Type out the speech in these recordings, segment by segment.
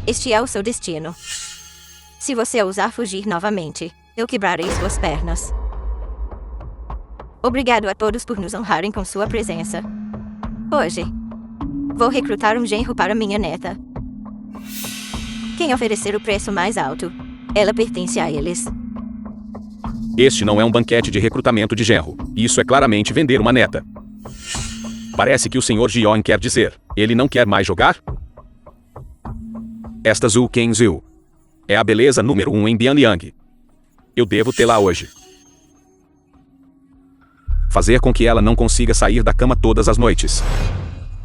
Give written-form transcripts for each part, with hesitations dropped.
Este é o seu destino. Se você ousar fugir novamente, eu quebrarei suas pernas. Obrigado a todos por nos honrarem com sua presença. Hoje, vou recrutar um genro para minha neta. Quem oferecer o preço mais alto, ela pertence a eles. Este não é um banquete de recrutamento de genro. Isso é claramente vender uma neta. Parece que o Sr. Jion quer dizer, ele não quer mais jogar? Esta Zhu Kenzhu é a beleza número 1 em Bianyang. Eu devo tê-la hoje. Fazer com que ela não consiga sair da cama todas as noites.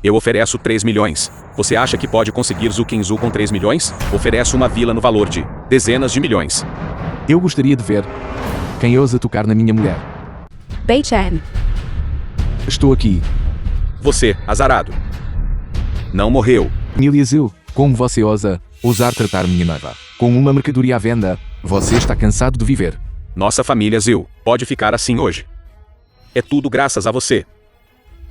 Eu ofereço 3 milhões. Você acha que pode conseguir Zhu Kenzhu com 3 milhões? Ofereço uma vila no valor de dezenas de milhões. Eu gostaria de ver quem ousa tocar na minha mulher. Bei Chen. Estou aqui. Você, azarado. Não morreu. Família Zhu, como você ousa ousar tratar minha noiva com uma mercadoria à venda? Você está cansado de viver. Nossa família Zhu pode ficar assim hoje. É tudo graças a você.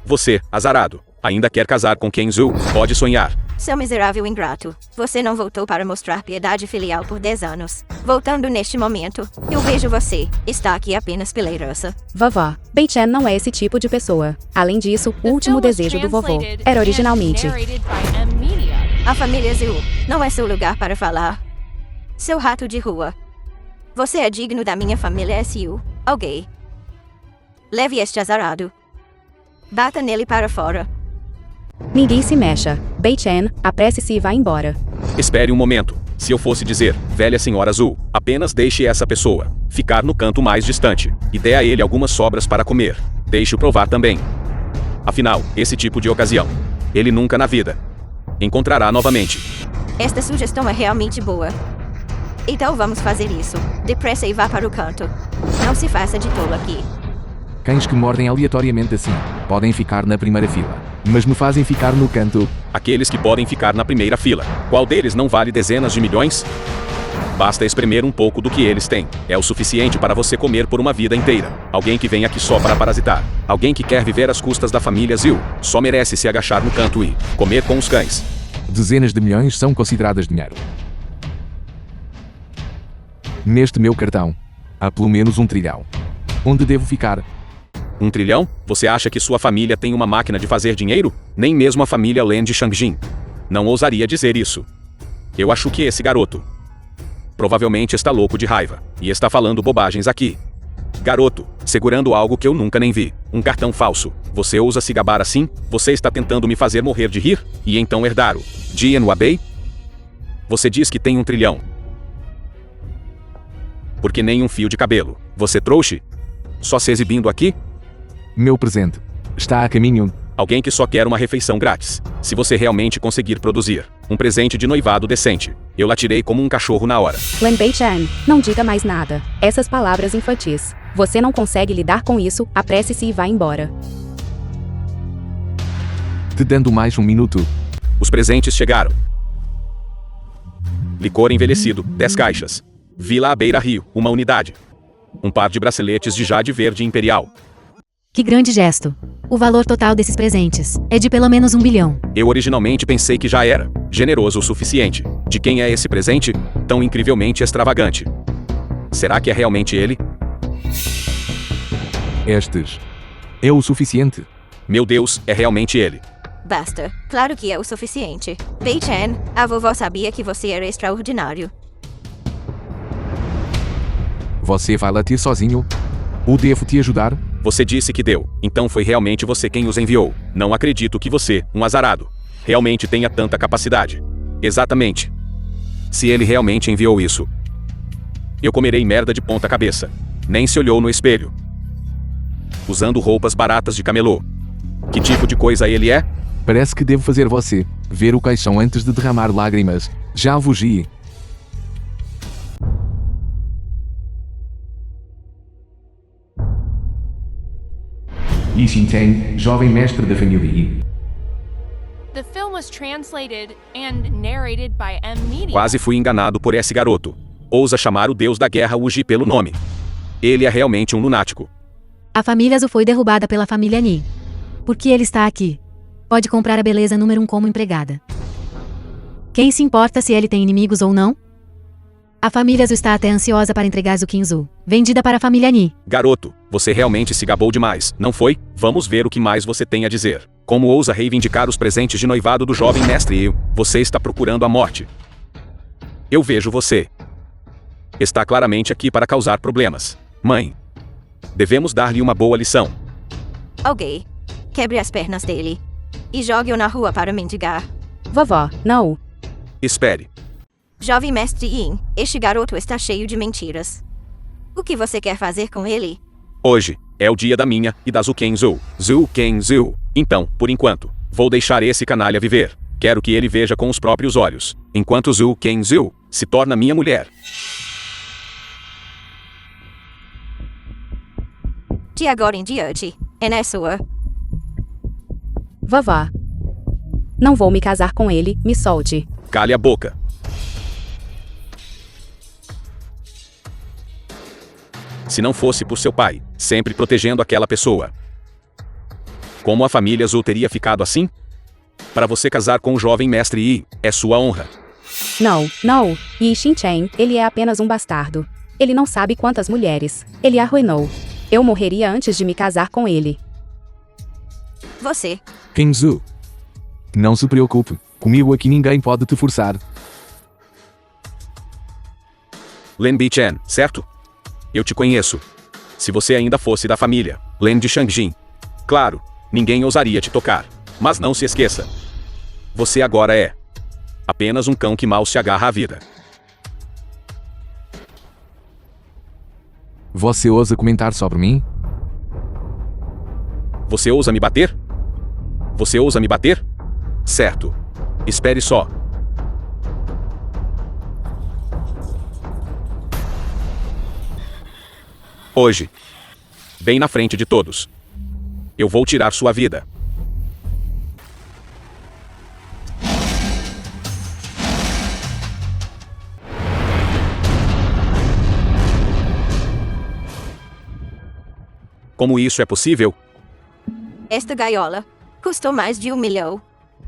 Você, azarado, ainda quer casar com quem Zhu pode sonhar. Seu miserável ingrato, você não voltou para mostrar piedade filial por 10 anos. Voltando neste momento, eu vejo você, está aqui apenas pela herança. Vovó, Bei Chen não é esse tipo de pessoa. Além disso, o último desejo do vovô era originalmente... A família Zhu não é seu lugar para falar. Seu rato de rua. Você é digno da minha família SU, ok? Leve este azarado. Bata nele para fora. Ninguém se mexa. Bei Chen, apresse-se e vá embora. Espere um momento. Se eu fosse dizer, velha senhora Zhu, apenas deixe essa pessoa ficar no canto mais distante e dê a ele algumas sobras para comer. Deixe-o provar também. Afinal, esse tipo de ocasião, ele nunca na vida encontrará novamente. Esta sugestão é realmente boa. Então vamos fazer isso. Depressa e vá para o canto. Não se faça de tolo aqui. Cães que mordem aleatoriamente assim podem ficar na primeira fila, mas me fazem ficar no canto. Aqueles que podem ficar na primeira fila, qual deles não vale dezenas de milhões? Basta espremer um pouco do que eles têm. É o suficiente para você comer por uma vida inteira. Alguém que vem aqui só para parasitar. Alguém que quer viver às custas da família Zhu só merece se agachar no canto e comer com os cães. Dezenas de milhões são consideradas dinheiro. Neste meu cartão, há pelo menos 1 trilhão. Onde devo ficar? 1 trilhão? Você acha que sua família tem uma máquina de fazer dinheiro? Nem mesmo a família Lin de Shangjin não ousaria dizer isso. Eu acho que esse garoto provavelmente está louco de raiva e está falando bobagens aqui. Garoto, segurando algo que eu nunca nem vi. Um cartão falso. Você ousa se gabar assim? Você está tentando me fazer morrer de rir? E então herdar o Jian Wabei? Você diz que tem 1 trilhão. Porque nem um fio de cabelo. Você trouxe? Só se exibindo aqui? Meu presente está a caminho. Alguém que só quer uma refeição grátis. Se você realmente conseguir produzir um presente de noivado decente, eu latirei como um cachorro na hora. Lin Bei Chen, não diga mais nada. Essas palavras infantis. Você não consegue lidar com isso, apresse-se e vá embora. Te dando mais 1 minuto. Os presentes chegaram. Licor envelhecido, 10 caixas. Vila à beira-rio, 1 unidade. Um par de braceletes de jade verde imperial. Que grande gesto. O valor total desses presentes é de pelo menos 1 bilhão. Eu originalmente pensei que já era generoso o suficiente. De quem é esse presente? Tão incrivelmente extravagante. Será que é realmente ele? Estes é o suficiente. Meu Deus, é realmente ele. Basta. Claro que é o suficiente. Bei Chen, a vovó sabia que você era extraordinário. Você vai latir sozinho? Ou devo te ajudar? Você disse que deu, então foi realmente você quem os enviou. Não acredito que você, um azarado, realmente tenha tanta capacidade. Exatamente. Se ele realmente enviou isso, eu comerei merda de ponta cabeça. Nem se olhou no espelho. Usando roupas baratas de camelô. Que tipo de coisa ele é? Parece que devo fazer você ver o caixão antes de derramar lágrimas. Já fugi. Yi Xinteng, jovem mestre da família Yi. The film was translated and narrated by M Media. Quase fui enganado por esse garoto. Ousa chamar o deus da guerra Wuji pelo nome. Ele é realmente um lunático. A família Zhu foi derrubada pela família Ni. Por que ele está aqui? Pode comprar a beleza número 1 como empregada. Quem se importa se ele tem inimigos ou não? A família Zhu está até ansiosa para entregar Zhu Qingzhu, vendida para a família Ni. Garoto, você realmente se gabou demais, não foi? Vamos ver o que mais você tem a dizer. Como ousa reivindicar os presentes de noivado do jovem mestre Yu? Você está procurando a morte. Eu vejo você. Está claramente aqui para causar problemas. Mãe, devemos dar-lhe uma boa lição. Ok. Quebre as pernas dele. E jogue-o na rua para mendigar. Vovó, não. Espere. Jovem mestre Yin, este garoto está cheio de mentiras. O que você quer fazer com ele? Hoje é o dia da minha e da Zhu Qingzhu. Zhu Qingzhu. Então, por enquanto, vou deixar esse canalha viver. Quero que ele veja com os próprios olhos, enquanto Zhu Qingzhu se torna minha mulher. De agora em diante, é sua. Vovó. Não vou me casar com ele, me solte. Cale a boca. Se não fosse por seu pai, sempre protegendo aquela pessoa. Como a família Zhu teria ficado assim? Para você casar com o jovem mestre Yi, é sua honra. Não, não. Yi Xinchen, ele é apenas um bastardo. Ele não sabe quantas mulheres ele arruinou. Eu morreria antes de me casar com ele. Você. Qingzhu. Não se preocupe. Comigo aqui ninguém pode te forçar. Lin Bichen, certo? Eu te conheço. Se você ainda fosse da família Lin de Shangjin, claro, ninguém ousaria te tocar. Mas não se esqueça. Você agora é apenas um cão que mal se agarra à vida. Você ousa comentar sobre mim? Você ousa me bater? Você ousa me bater? Certo. Espere só. Hoje, bem na frente de todos, eu vou tirar sua vida. Como isso é possível? Esta gaiola custou mais de 1 milhão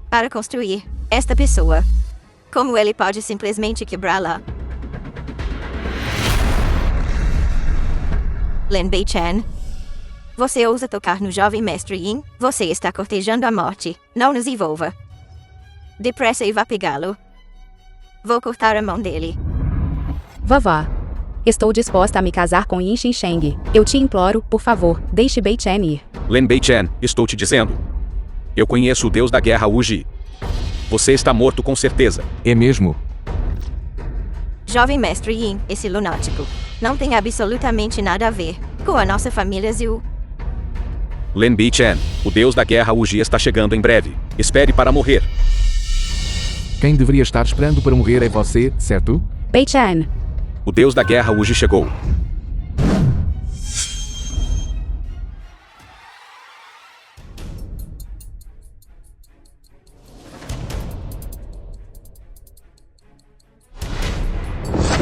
para construir esta pessoa. Como ele pode simplesmente quebrá-la? Lin Beichan, você ousa tocar no jovem mestre Yin? Você está cortejando a morte. Não nos envolva. Depressa e vá pegá-lo. Vou cortar a mão dele. Vovó. Estou disposta a me casar com Yin Xinsheng. Eu te imploro, por favor, deixe Bei Chen ir. Lin Beichan, estou te dizendo. Eu conheço o deus da guerra Wu Ji. Você está morto com certeza. É mesmo? Jovem mestre Yin, esse lunático, não tem absolutamente nada a ver com a nossa família Zhu. Lin Beichan, o deus da guerra Wu Ji está chegando em breve. Espere para morrer. Quem deveria estar esperando para morrer é você, certo? Bei Chen. O deus da guerra Wu Ji chegou.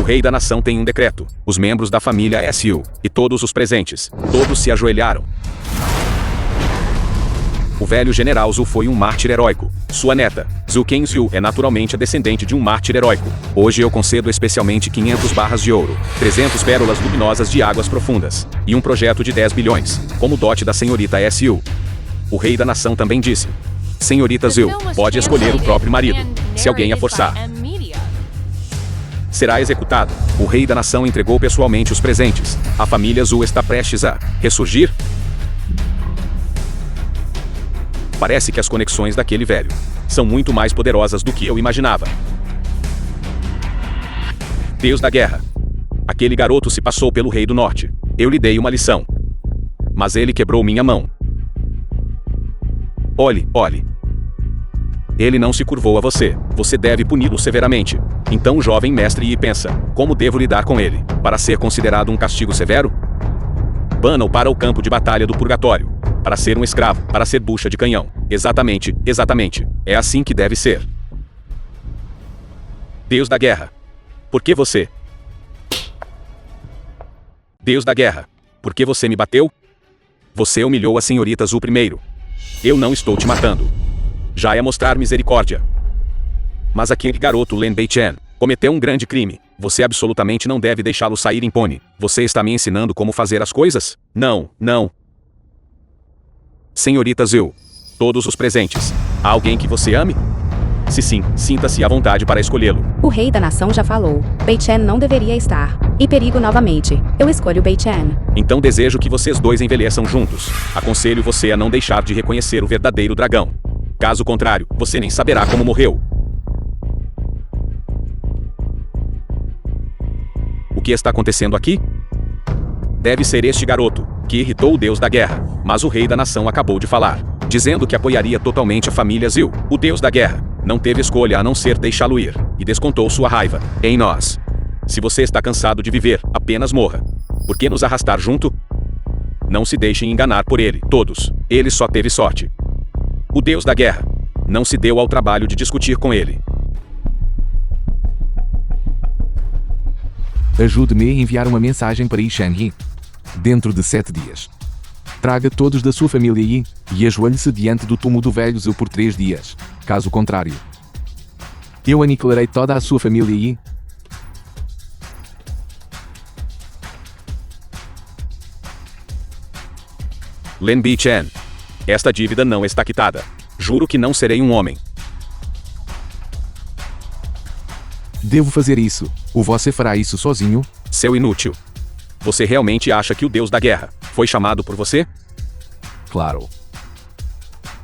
O rei da nação tem um decreto. Os membros da família Su e todos os presentes, todos se ajoelharam. O velho general Zhu foi um mártir heróico. Sua neta, Zhu Qingzhu, é naturalmente a descendente de um mártir heróico. Hoje eu concedo especialmente 500 barras de ouro, 300 pérolas luminosas de águas profundas, e um projeto de 10 bilhões, como dote da senhorita Su. O rei da nação também disse: Senhorita Zhu, pode escolher o próprio marido, se alguém a forçar. Será executado. O rei da nação entregou pessoalmente os presentes. A família Zhu está prestes a ressurgir? Parece que as conexões daquele velho são muito mais poderosas do que eu imaginava. Deus da guerra. Aquele garoto se passou pelo rei do norte. Eu lhe dei uma lição. Mas ele quebrou minha mão. Olhe, olhe. Ele não se curvou a você. Você deve puni-lo severamente. Então o jovem mestre Yi pensa: como devo lidar com ele, para ser considerado um castigo severo? Bana-o para o campo de batalha do purgatório. Para ser um escravo, para ser bucha de canhão. Exatamente, exatamente. É assim que deve ser. Deus da guerra. Por que você? Deus da guerra. Por que você me bateu? Você humilhou a senhorita Zhu primeiro. Eu não estou te matando. Já é mostrar misericórdia. Mas aquele garoto Len Bei-chan cometeu um grande crime. Você absolutamente não deve deixá-lo sair impune. Você está me ensinando como fazer as coisas? Não, não. Senhorita Zhu, todos os presentes. Há alguém que você ame? Se sim, sinta-se à vontade para escolhê-lo. O rei da nação já falou. Bei-chan não deveria estar. E perigo novamente. Eu escolho Bei-chan. Então desejo que vocês dois envelheçam juntos. Aconselho você a não deixar de reconhecer o verdadeiro dragão. Caso contrário, você nem saberá como morreu. O que está acontecendo aqui? Deve ser este garoto, que irritou o deus da guerra. Mas o rei da nação acabou de falar, dizendo que apoiaria totalmente a família Zhu. O deus da guerra não teve escolha a não ser deixá-lo ir, e descontou sua raiva em nós. Se você está cansado de viver, apenas morra. Por que nos arrastar junto? Não se deixem enganar por ele, todos. Ele só teve sorte. O deus da guerra não se deu ao trabalho de discutir com ele. Ajude-me a enviar uma mensagem para Yi Shang-yi. Dentro de 7 dias. Traga todos da sua família Yi e ajoelhe-se diante do túmulo do velho Zhu por 3 dias. Caso contrário, eu aniquilarei toda a sua família Yi. Len Bei-chan, esta dívida não está quitada. Juro que não serei um homem. Devo fazer isso, ou você fará isso sozinho? Seu inútil. Você realmente acha que o deus da guerra foi chamado por você? Claro.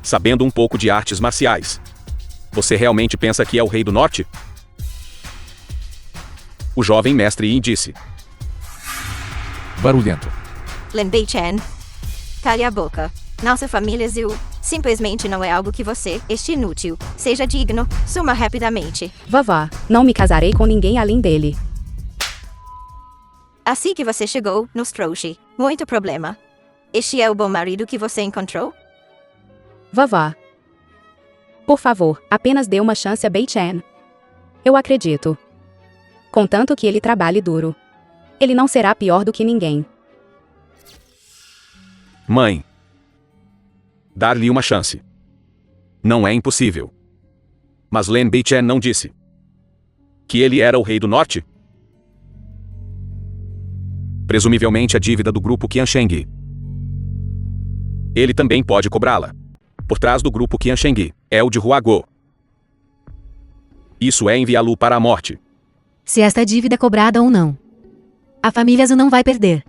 Sabendo um pouco de artes marciais, você realmente pensa que é o rei do norte? O jovem mestre Yi disse. Barulhento. Len Bei-chan, cale a boca. Nossa família Zhu simplesmente não é algo que você, este inútil, seja digno. Suma rapidamente. Vovó, não me casarei com ninguém além dele. Assim que você chegou, nos trouxe muito problema. Este é o bom marido que você encontrou? Vovó. Por favor, apenas dê uma chance a Bei-chan. Eu acredito. Contanto que ele trabalhe duro. Ele não será pior do que ninguém. Mãe. Dar-lhe uma chance. Não é impossível. Mas Len Bei-chan não disse que ele era o rei do norte? Presumivelmente a dívida do grupo Qiansheng. Ele também pode cobrá-la. Por trás do grupo Qiansheng é o de Huaguo. Isso é enviá-lo para a morte. Se esta dívida é cobrada ou não. A família Zhu não vai perder.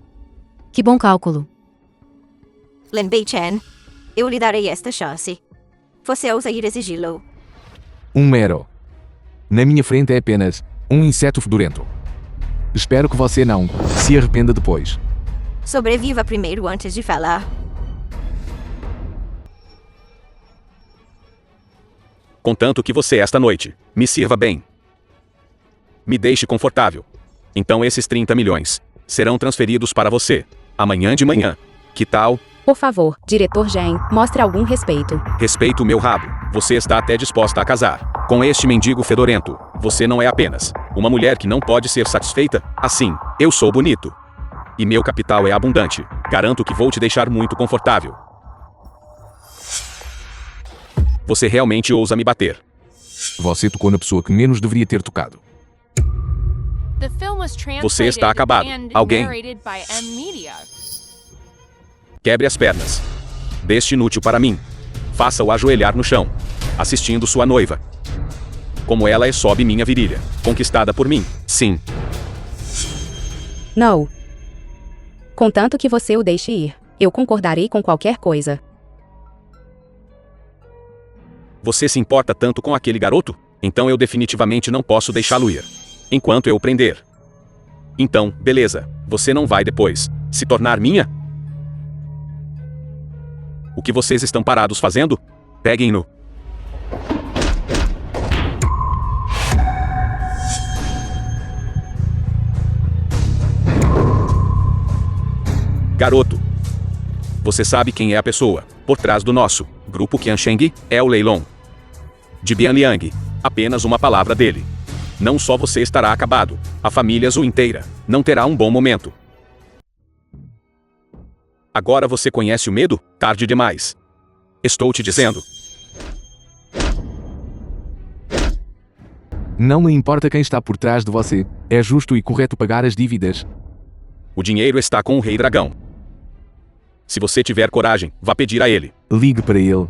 Que bom cálculo. Len Bei-chan, eu lhe darei esta chance. Você ousa ir exigi-lo. Um mero. Na minha frente é apenas um inseto fedorento. Espero que você não se arrependa depois. Sobreviva primeiro antes de falar. Contanto que você esta noite me sirva bem. Me deixe confortável. Então esses 30 milhões serão transferidos para você amanhã de manhã. Que tal? Por favor, diretor Gen, mostre algum respeito. Respeito o meu rabo. Você está até disposta a casar com este mendigo fedorento. Você não é apenas uma mulher que não pode ser satisfeita. Assim, eu sou bonito. E meu capital é abundante. Garanto que vou te deixar muito confortável. Você realmente ousa me bater. Você tocou na pessoa que menos deveria ter tocado. The film was translated Você está acabado. and Alguém? narrated by M Media. Quebre as pernas. Deste inútil para mim. Faça-o ajoelhar no chão, assistindo sua noiva. Como ela é sob minha virilha, conquistada por mim. Sim. Não. Contanto que você o deixe ir, eu concordarei com qualquer coisa. Você se importa tanto com aquele garoto? Então eu definitivamente não posso deixá-lo ir. Enquanto eu o prender. Então, beleza. Você não vai depois se tornar minha? O que vocês estão parados fazendo? Peguem-no. Garoto. Você sabe quem é a pessoa por trás do nosso grupo Qiansheng? É o Leilong de Bianliang. Apenas uma palavra dele. Não só você estará acabado, a família Zhu inteira não terá um bom momento. Agora você conhece o medo? Tarde demais. Estou te dizendo. Não me importa quem está por trás de você. É justo e correto pagar as dívidas. O dinheiro está com o Rei Dragão. Se você tiver coragem, vá pedir a ele. Ligue para ele.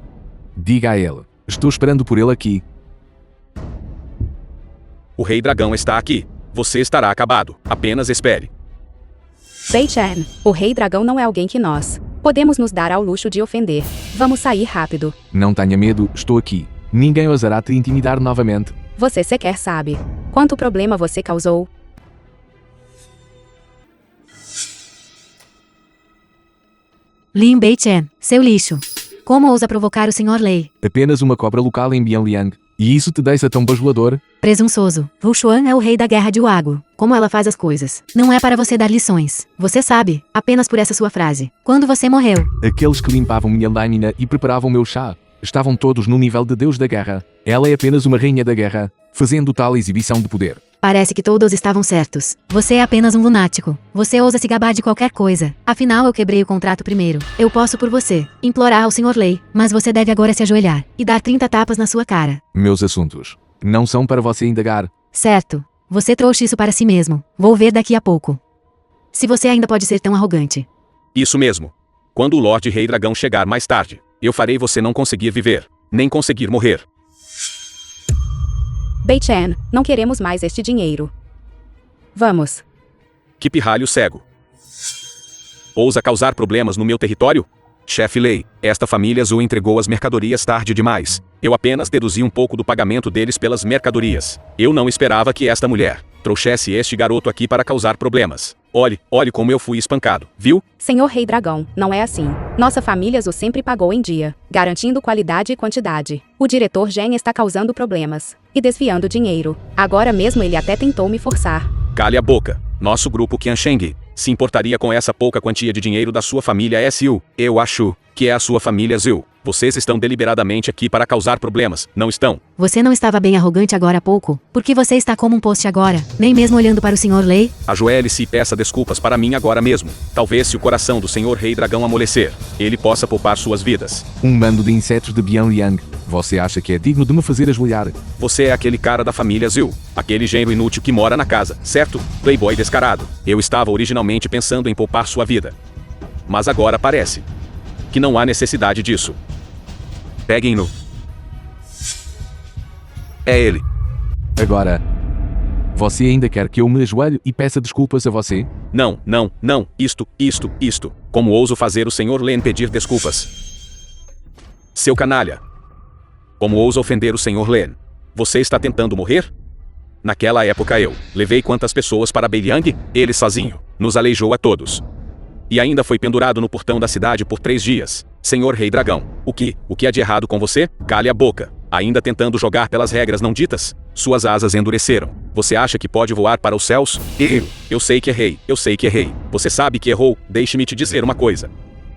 Diga a ele. Estou esperando por ele aqui. O Rei Dragão está aqui. Você estará acabado. Apenas espere. Bei Chen, o Rei Dragão não é alguém que nós podemos nos dar ao luxo de ofender. Vamos sair rápido. Não tenha medo, estou aqui. Ninguém ousará te intimidar novamente. Você sequer sabe quanto problema você causou. Lin Bei-chen, seu lixo. Como ousa provocar o Sr. Lei? Apenas uma cobra local em Bianliang. E isso te deixa tão bajulador? Presunçoso. Wu Xuan é o rei da guerra de Wago. Como ela faz as coisas. Não é para você dar lições. Você sabe, apenas por essa sua frase. Quando você morreu. Aqueles que limpavam minha lâmina e preparavam meu chá. Estavam todos no nível de Deus da guerra. Ela é apenas uma rainha da guerra, fazendo tal exibição de poder. Parece que todos estavam certos. Você é apenas um lunático. Você ousa se gabar de qualquer coisa. Afinal, eu quebrei o contrato primeiro. Eu posso por você implorar ao Sr. Lei, mas você deve agora se ajoelhar e dar 30 tapas na sua cara. Meus assuntos não são para você indagar. Certo. Você trouxe isso para si mesmo. Vou ver daqui a pouco. Se você ainda pode ser tão arrogante. Isso mesmo. Quando o Lorde Rei Dragão chegar mais tarde, eu farei você não conseguir viver, nem conseguir morrer. Bei Chen, não queremos mais este dinheiro. Vamos. Que pirralho cego. Ousa causar problemas no meu território? Chefe Lei, esta família Zhu entregou as mercadorias tarde demais. Eu apenas deduzi um pouco do pagamento deles pelas mercadorias. Eu não esperava que esta mulher trouxesse este garoto aqui para causar problemas. Olhe como eu fui espancado, viu? Senhor Rei Dragão, não é assim. Nossa família Zhu sempre pagou em dia, garantindo qualidade e quantidade. O diretor Gen está causando problemas e desviando dinheiro. Agora mesmo ele até tentou me forçar. Cale a boca. Nosso grupo Qiansheng se importaria com essa pouca quantia de dinheiro da sua família SU. Eu acho que é a sua família Zhu. Vocês estão deliberadamente aqui para causar problemas, não estão? Você não estava bem arrogante agora há pouco? Por que você está como um poste agora, nem mesmo olhando para o Sr. Lei? Ajoelhe-se e peça desculpas para mim agora mesmo. Talvez se o coração do Sr. Rei Dragão amolecer, ele possa poupar suas vidas. Um bando de insetos de Bianliang. Você acha que é digno de me fazer ajoelhar? Você é aquele cara da família Zhu, aquele gênero inútil que mora na casa, certo? Playboy descarado. Eu estava originalmente pensando em poupar sua vida. Mas agora parece que não há necessidade disso. Peguem-no. É ele. Agora, você ainda quer que eu me ajoelhe e peça desculpas a você? Não. Isto. Como ouso fazer o Sr. Len pedir desculpas? Seu canalha. Como ousa ofender o Sr. Len? Você está tentando morrer? Naquela época eu levei quantas pessoas para Beiliang? Ele sozinho nos aleijou a todos. E ainda foi pendurado no portão da cidade por 3 dias. Senhor Rei Dragão, o que há de errado com você? Cale a boca. Ainda tentando jogar pelas regras não ditas? Suas asas endureceram. Você acha que pode voar para os céus? Eu sei que errei. Você sabe que errou. Deixe-me te dizer uma coisa.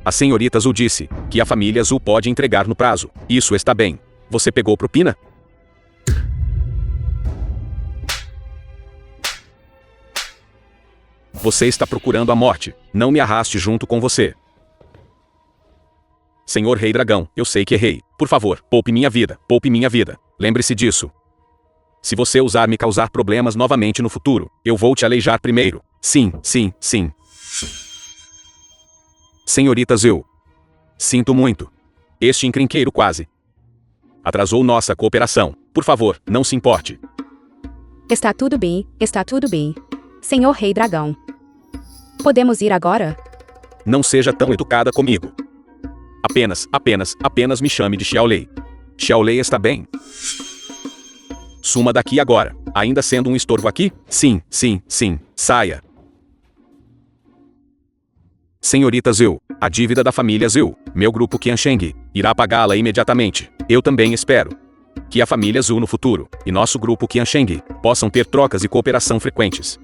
A senhorita Zhu disse que a família Zhu pode entregar no prazo. Isso está bem. Você pegou propina? Você está procurando a morte. Não me arraste junto com você. Senhor Rei Dragão, eu sei que errei. Por favor, poupe minha vida. Lembre-se disso. Se você ousar me causar problemas novamente no futuro, eu vou te aleijar primeiro. Sim. Senhorita Zhu. Sinto muito. Este encrenqueiro quase atrasou nossa cooperação. Por favor, não se importe. Está tudo bem. Senhor Rei Dragão. Podemos ir agora? Não seja tão educada comigo. Apenas me chame de Xiaolei. Xiaolei está bem. Suma daqui agora. Ainda sendo um estorvo aqui? Sim. Saia. Senhorita Zhu, a dívida da família Zhu, meu grupo Qiansheng, irá pagá-la imediatamente. Eu também espero que a família Zhu no futuro e nosso grupo Qiansheng possam ter trocas e cooperação frequentes.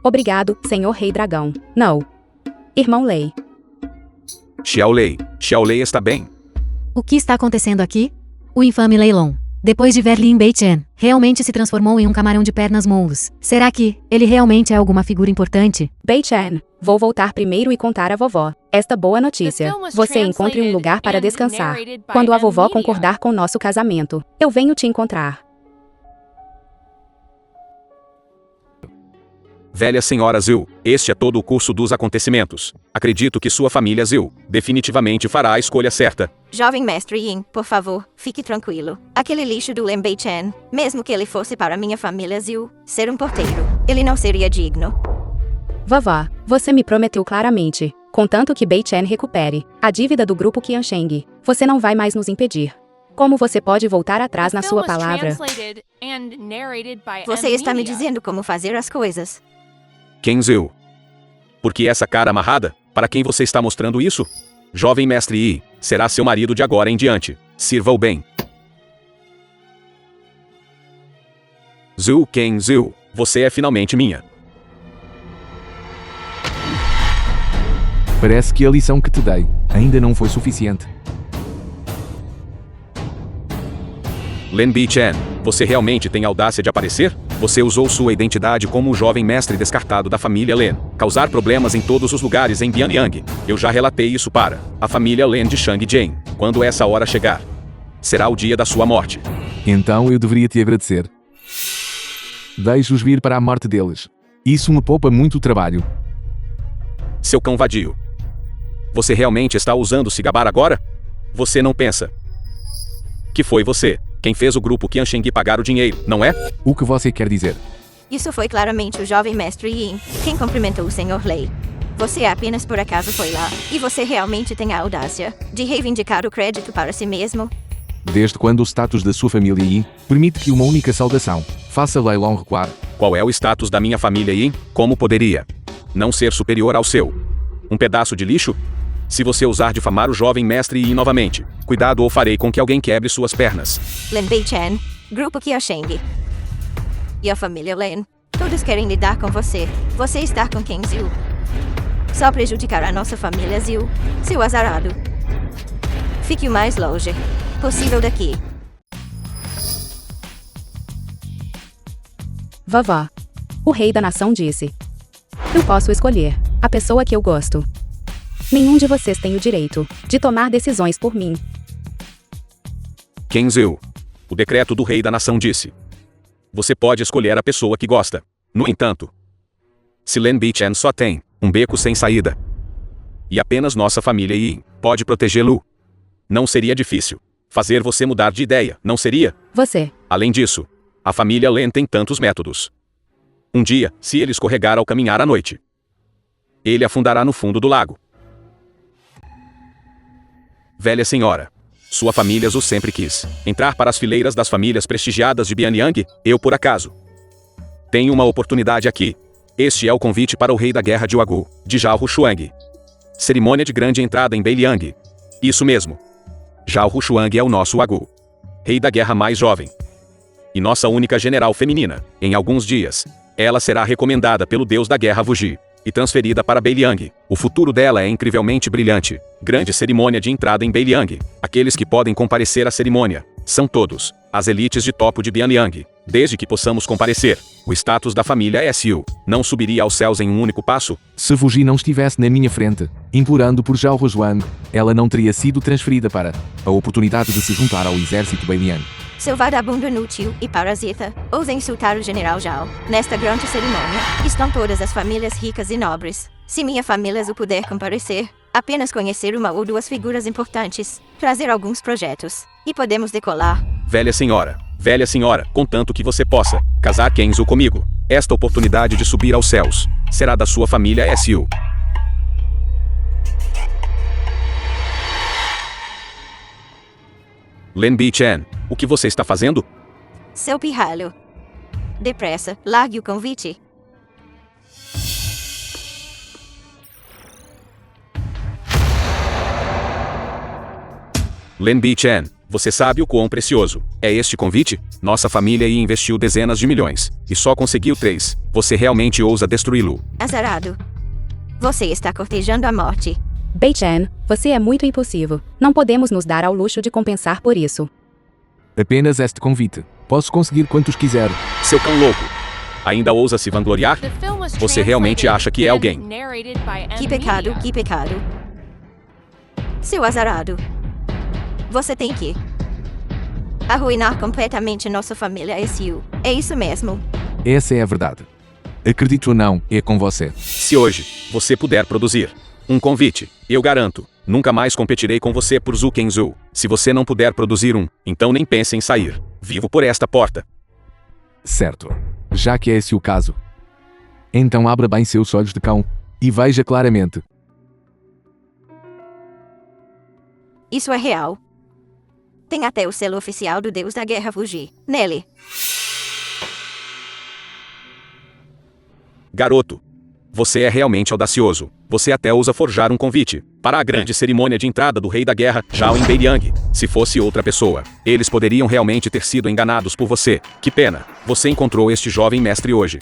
Obrigado, Senhor Rei Dragão. Não. Irmão Lei. Xiaolei está bem. O que está acontecendo aqui? O infame Leilong, depois de ver Lin Bei-chen, realmente se transformou em um camarão de pernas moulos. Será que ele realmente é alguma figura importante? Bei-chen, vou voltar primeiro e contar à vovó esta boa notícia. Você encontre um lugar para descansar. Quando a vovó concordar com nosso casamento, eu venho te encontrar. Velha senhora Zil, este é todo o curso dos acontecimentos. Acredito que sua família Zil definitivamente fará a escolha certa. Jovem mestre Yin, por favor, fique tranquilo. Aquele lixo do Lin Bei-chan, mesmo que ele fosse para minha família Zil ser um porteiro, ele não seria digno. Vavá, você me prometeu claramente, contanto que Bei-chan recupere a dívida do grupo Qiansheng, você não vai mais nos impedir. Como você pode voltar atrás na The sua film was palavra? translated and narrated by Você está me Media. dizendo como fazer as coisas. Quem Zil? Por que essa cara amarrada? Para quem você está mostrando isso? Jovem mestre Yi, será seu marido de agora em diante. Sirva-o bem. Zil Ken Zil, você é finalmente minha. Parece que a lição que te dei ainda não foi suficiente. Lin Bei-chan, você realmente tem audácia de aparecer? Você usou sua identidade como o jovem mestre descartado da família Lin, causar problemas em todos os lugares em Bianyang. Eu já relatei isso para a família Lin de Shang-Jian. Quando essa hora chegar, será o dia da sua morte. Então eu deveria te agradecer. Deixe-os vir para a morte deles. Isso me poupa muito trabalho. Seu cão vadio. Você realmente está ousando se gabar agora? Você não pensa que foi você quem fez o grupo Qiansheng pagar o dinheiro, não é? O que você quer dizer? Isso foi claramente o jovem mestre Yin, quem cumprimentou o Sr. Lei. Você apenas por acaso foi lá, e você realmente tem a audácia de reivindicar o crédito para si mesmo? Desde quando o status da sua família Yi permite que uma única saudação faça leilão recuar? Qual é o status da minha família Yin? Como poderia não ser superior ao seu? Um pedaço de lixo? Se você ousar difamar o jovem mestre Yi novamente, cuidado ou farei com que alguém quebre suas pernas. Lin Bei-chan, Grupo Qiansheng. E a família Lin, todos querem lidar com você. Você está com quem, Zil? Só prejudicar a nossa família Zil, seu azarado. Fique o mais longe possível daqui. Vavá. O rei da nação disse: eu posso escolher a pessoa que eu gosto. Nenhum de vocês tem o direito de tomar decisões por mim. Quem Zil? O decreto do rei da nação disse: você pode escolher a pessoa que gosta. No entanto, se Lin Bei-chan só tem um beco sem saída, e apenas nossa família Yin pode protegê-lo, não seria difícil fazer você mudar de ideia, não seria? Você. Além disso, a família Lin tem tantos métodos. Um dia, se ele escorregar ao caminhar à noite, ele afundará no fundo do lago. Velha senhora, sua família Zhu sempre quis entrar para as fileiras das famílias prestigiadas de Bianyang. Eu, por acaso, tenho uma oportunidade aqui. Este é o convite para o rei da guerra de Wagu, de Zhao Rushuang. Cerimônia de grande entrada em Beiliang. Isso mesmo. Zhao Rushuang é o nosso Wagu, rei da guerra mais jovem, e nossa única general feminina. Em alguns dias, ela será recomendada pelo deus da guerra Wuji e transferida para Beiliang. O futuro dela é incrivelmente brilhante. Grande cerimônia de entrada em Beiliang. Aqueles que podem comparecer à cerimônia são todos as elites de topo de Bianyang. Desde que possamos comparecer, o status da família SU não subiria aos céus em um único passo? Se Fuji não estivesse na minha frente, implorando por Zhao Rushuang, ela não teria sido transferida para a oportunidade de se juntar ao exército Beiliang. Seu vagabundo inútil e parasita, ousa insultar o general Zhao. Nesta grande cerimônia, estão todas as famílias ricas e nobres. Se minha família Zhu puder comparecer, apenas conhecer uma ou duas figuras importantes, trazer alguns projetos, e podemos decolar. Velha senhora, contanto que você possa casar Kenzo comigo, esta oportunidade de subir aos céus será da sua família SU. Lin Bei-chan, o que você está fazendo? Seu pirralho. Depressa, largue o convite. Lin Bei-chan, você sabe o quão precioso é este convite? Nossa família Yi investiu dezenas de milhões, e só conseguiu 3. Você realmente ousa destruí-lo? Azarado. Você está cortejando a morte. Bei-chan, você é muito impulsivo. Não podemos nos dar ao luxo de compensar por isso. Apenas este convite. Posso conseguir quantos quiser. Seu cão louco. Ainda ousa se vangloriar? The film was Você realmente translated acha que é and alguém? narrated by Que pecado, Media. que pecado. Seu azarado. Você tem que arruinar completamente nossa família SU. É isso mesmo. Essa é a verdade. Acredite ou não, é com você. Se hoje você puder produzir um convite, eu garanto, nunca mais competirei com você por Zhu Kenzhou. Se você não puder produzir um, então nem pense em sair vivo por esta porta. Certo. Já que é esse o caso, então abra bem seus olhos de cão e veja claramente. Isso é real. Tem até o selo oficial do Deus da Guerra Fuji nele. Garoto, você é realmente audacioso. Você até ousa forjar um convite para a grande cerimônia de entrada do Rei da Guerra, Zhao em Beiliang. Se fosse outra pessoa, eles poderiam realmente ter sido enganados por você. Que pena, você encontrou este jovem mestre hoje.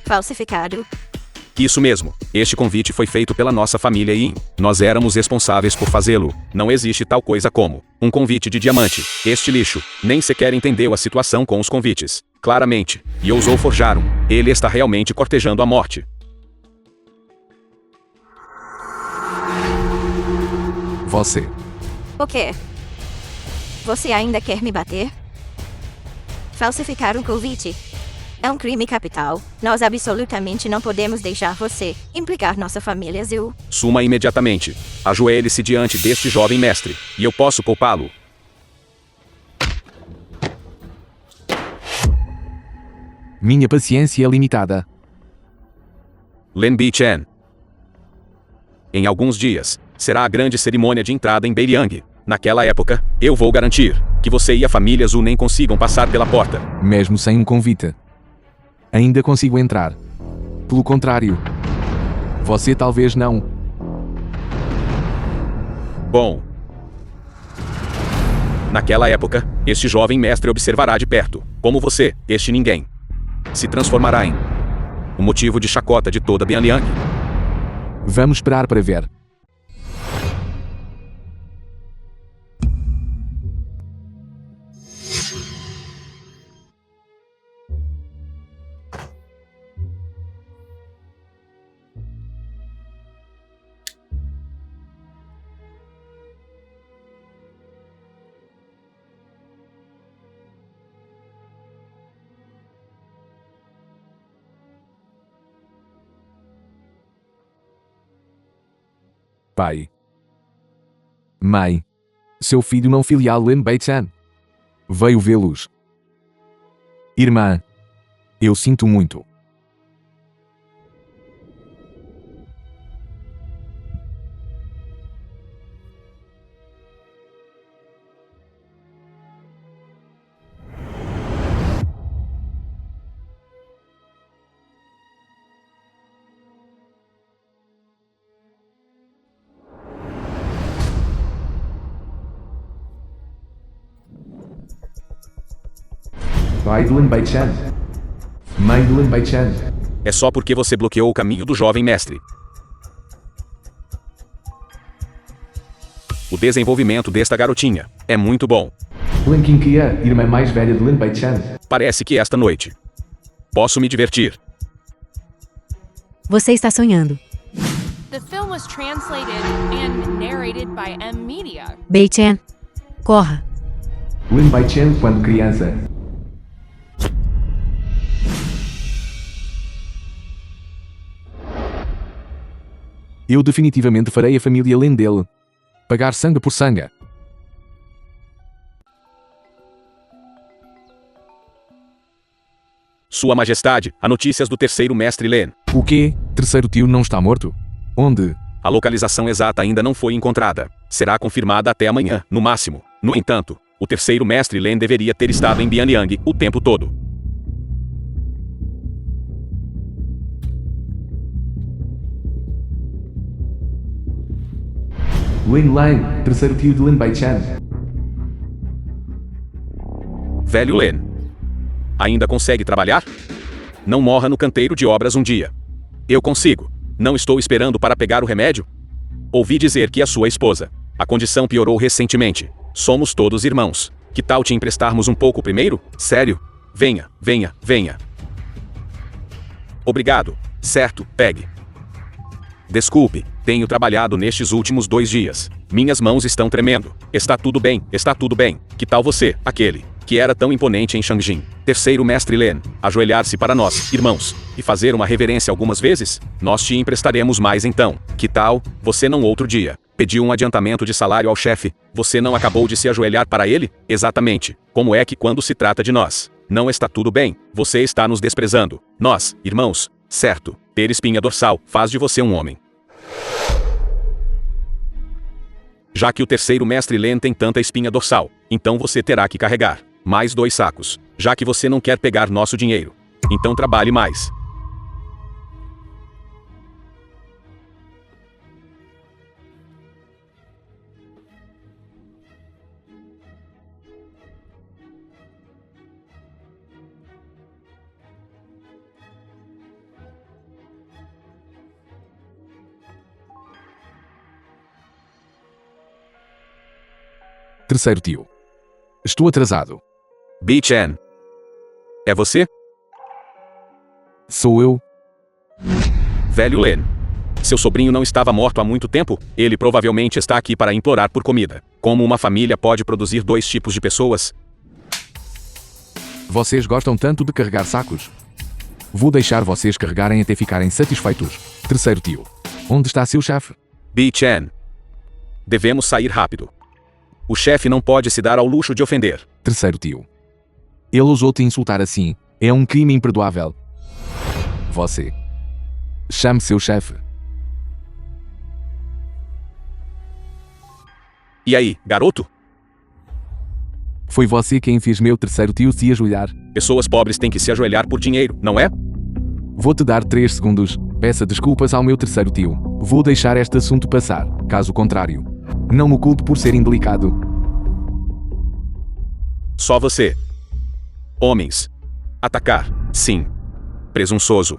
Falsificado. Isso mesmo, este convite foi feito pela nossa família Yin. Nós éramos responsáveis por fazê-lo. Não existe tal coisa como um convite de diamante. Este lixo nem sequer entendeu a situação com os convites. Claramente, e ousou forjar um. Ele está realmente cortejando a morte. Você. O quê? Você ainda quer me bater? Falsificar um convite é um crime capital. Nós absolutamente não podemos deixar você implicar nossa família, Zhu. Suma imediatamente. Ajoelhe-se diante deste jovem mestre, e eu posso poupá-lo. Minha paciência é limitada. Lin Bichen. Em alguns dias, será a grande cerimônia de entrada em Beiliang. Naquela época, eu vou garantir que você e a família Zhu nem consigam passar pela porta. Mesmo sem um convite, ainda consigo entrar. Pelo contrário, você talvez não. Bom. Naquela época, este jovem mestre observará de perto como você, este ninguém, se transformará em o motivo de chacota de toda Beiliang. Vamos esperar para ver. Pai. Mãe. Seu filho não filial Lin Beichan veio vê-los. Irmã. Eu sinto muito. Pai do Lin Beichan. Mãe do Lin Beichan. É só porque você bloqueou o caminho do jovem mestre. O desenvolvimento desta garotinha é muito bom. Lin Qingqian, irmã mais velha de Lin Beichan. Parece que esta noite posso me divertir. Você está sonhando. The film was translated and narrated by M Media. Beichan, corra. Lin Beichan quando criança. Eu definitivamente farei a família Lin dele pagar sangue por sangue. Sua Majestade, há notícias do terceiro mestre Lin. O quê? Terceiro tio não está morto? Onde? A localização exata ainda não foi encontrada. Será confirmada até amanhã, no máximo. No entanto, o terceiro mestre Lin deveria ter estado em Beiliang o tempo todo. Lin Lang, terceiro tio de Lin Beichan. Velho Lin. Ainda consegue trabalhar? Não morra no canteiro de obras um dia. Eu consigo. Não estou esperando para pegar o remédio? Ouvi dizer que a sua esposa. A condição piorou recentemente. Somos todos irmãos. Que tal te emprestarmos um pouco primeiro? Sério? Venha, venha, venha. Obrigado. Certo, pegue. Desculpe, tenho trabalhado nestes últimos 2 dias. Minhas mãos estão tremendo. Está tudo bem, está tudo bem. Que tal você, aquele que era tão imponente em Shangjin? Terceiro mestre Len, ajoelhar-se para nós, irmãos, e fazer uma reverência algumas vezes? Nós te emprestaremos mais então. Que tal, você não outro dia pediu um adiantamento de salário ao chefe, você não acabou de se ajoelhar para ele? Exatamente. Como é que quando se trata de nós, não está tudo bem? Você está nos desprezando. Nós, irmãos, certo, ter espinha dorsal faz de você um homem. Já que o terceiro mestre Len tem tanta espinha dorsal, então você terá que carregar mais 2 sacos, já que você não quer pegar nosso dinheiro. Então trabalhe mais. Terceiro tio. Estou atrasado. Bi-chan. É você? Sou eu? Velho Len. Seu sobrinho não estava morto há muito tempo? Ele provavelmente está aqui para implorar por comida. Como uma família pode produzir 2 tipos de pessoas? Vocês gostam tanto de carregar sacos? Vou deixar vocês carregarem até ficarem satisfeitos. Terceiro tio. Onde está seu chefe? Bi-chan. Devemos sair rápido. O chefe não pode se dar ao luxo de ofender. Terceiro tio. Ele ousou te insultar assim. É um crime imperdoável. Você. Chame seu chefe. E aí, garoto? Foi você quem fez meu terceiro tio se ajoelhar. Pessoas pobres têm que se ajoelhar por dinheiro, não é? Vou te dar 3 segundos. Peça desculpas ao meu terceiro tio. Vou deixar este assunto passar. Caso contrário, não me culpe por ser indelicado. Só você. Homens. Atacar. Sim. Presunçoso.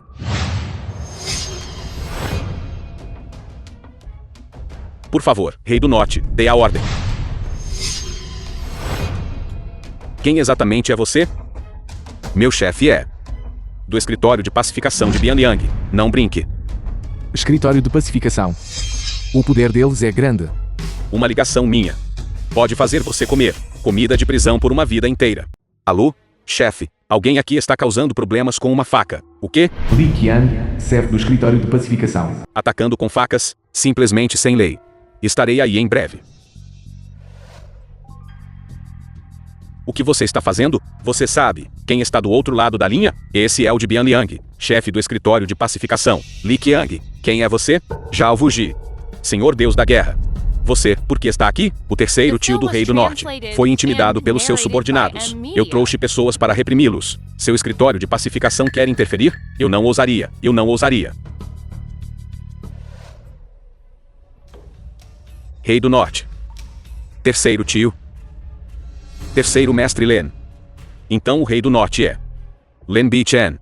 Por favor, Rei do Norte, dê a ordem. Quem exatamente é você? Meu chefe é do escritório de pacificação de Bianyang. Não brinque. Escritório de pacificação. O poder deles é grande. Uma ligação minha pode fazer você comer comida de prisão por uma vida inteira. Alô? Chefe, alguém aqui está causando problemas com uma faca. O quê? Li Qian, chefe do escritório de pacificação. Atacando com facas, simplesmente sem lei. Estarei aí em breve. O que você está fazendo? Você sabe quem está do outro lado da linha? Esse é o de Bianyang, chefe do escritório de pacificação. Li Qiang, quem é você? Zhao Wuji, Senhor Deus da Guerra. Você, por que está aqui? O terceiro tio do Rei do Norte foi intimidado pelos seus subordinados. Eu trouxe pessoas para reprimi-los. Seu escritório de pacificação quer interferir? Eu não ousaria. Eu não ousaria. Rei do Norte. Terceiro tio. Terceiro mestre Len. Então o Rei do Norte é Len Bi-chan.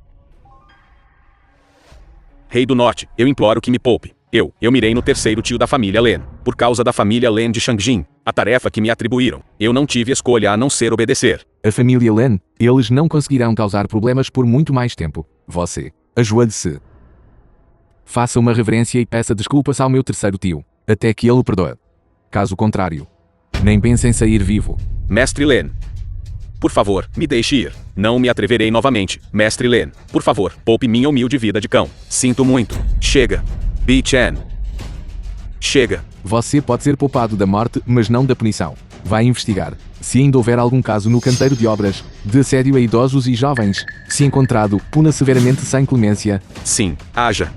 Rei do Norte, eu imploro que me poupe. Eu mirei no terceiro tio da família Len, por causa da família Len de Shangjin, a tarefa que me atribuíram. Eu não tive escolha a não ser obedecer. A família Len, eles não conseguirão causar problemas por muito mais tempo. Você, ajoelhe-se. Faça uma reverência e peça desculpas ao meu terceiro tio, até que ele o perdoe. Caso contrário, nem pense em sair vivo. Mestre Len. Por favor, me deixe ir. Não me atreverei novamente. Mestre Len, por favor, poupe minha humilde vida de cão. Sinto muito. Chega. Bi-chan. Chega. Você pode ser poupado da morte, mas não da punição. Vai investigar. Se ainda houver algum caso no canteiro de obras, de assédio a idosos e jovens, se encontrado, puna severamente sem clemência. Sim, haja.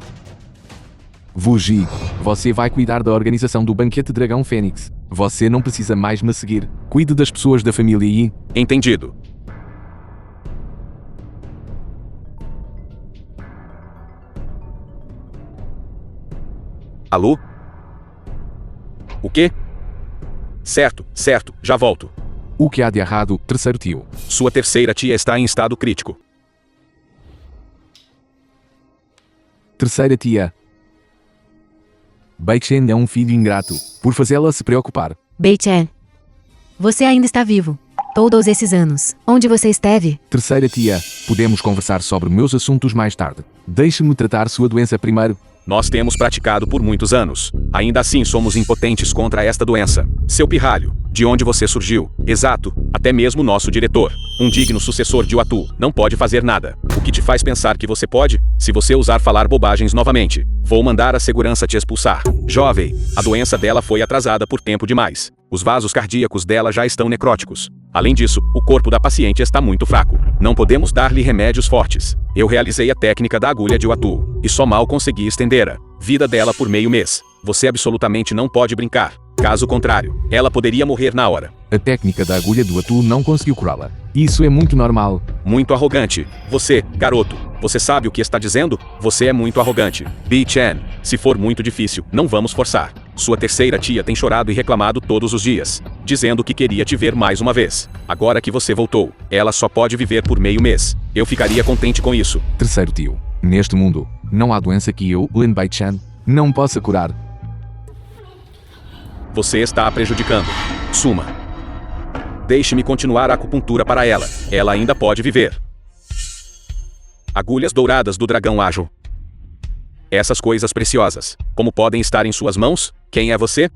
Wuji, você vai cuidar da organização do banquete Dragão Fênix. Você não precisa mais me seguir. Cuide das pessoas da família Yi. Entendido. Alô? O quê? Certo, já volto. O que há de errado, terceiro tio? Sua terceira tia está em estado crítico. Terceira tia. Bei-chen é um filho ingrato, por fazê-la se preocupar. Bei-chen, você ainda está vivo. Todos esses anos. Onde você esteve? Terceira tia, podemos conversar sobre meus assuntos mais tarde. Deixe-me tratar sua doença primeiro. Nós temos praticado por muitos anos. Ainda assim somos impotentes contra esta doença. Seu pirralho, de onde você surgiu? Exato, até mesmo nosso diretor, um digno sucessor de Uatu, não pode fazer nada. O que te faz pensar que você pode? Se você ousar falar bobagens novamente, vou mandar a segurança te expulsar. Jovem, a doença dela foi atrasada por tempo demais. Os vasos cardíacos dela já estão necróticos. Além disso, o corpo da paciente está muito fraco. Não podemos dar-lhe remédios fortes. Eu realizei a técnica da agulha de Uatu, e só mal consegui estender a vida dela por meio mês. Você absolutamente não pode brincar. Caso contrário, ela poderia morrer na hora. A técnica da agulha do Atu não conseguiu curá-la. Isso é muito normal. Muito arrogante. Você, garoto, você sabe o que está dizendo? Você é muito arrogante. Bi-chan, se for muito difícil, não vamos forçar. Sua terceira tia tem chorado e reclamado todos os dias, dizendo que queria te ver mais uma vez. Agora que você voltou, ela só pode viver por meio mês. Eu ficaria contente com isso. Terceiro tio. Neste mundo, não há doença que eu, Lin Bai-chan, não possa curar. Você está a prejudicando. Suma. Deixe-me continuar a acupuntura para ela. Ela ainda pode viver. Agulhas douradas do dragão ágil. Essas coisas preciosas, como podem estar em suas mãos? Quem é você?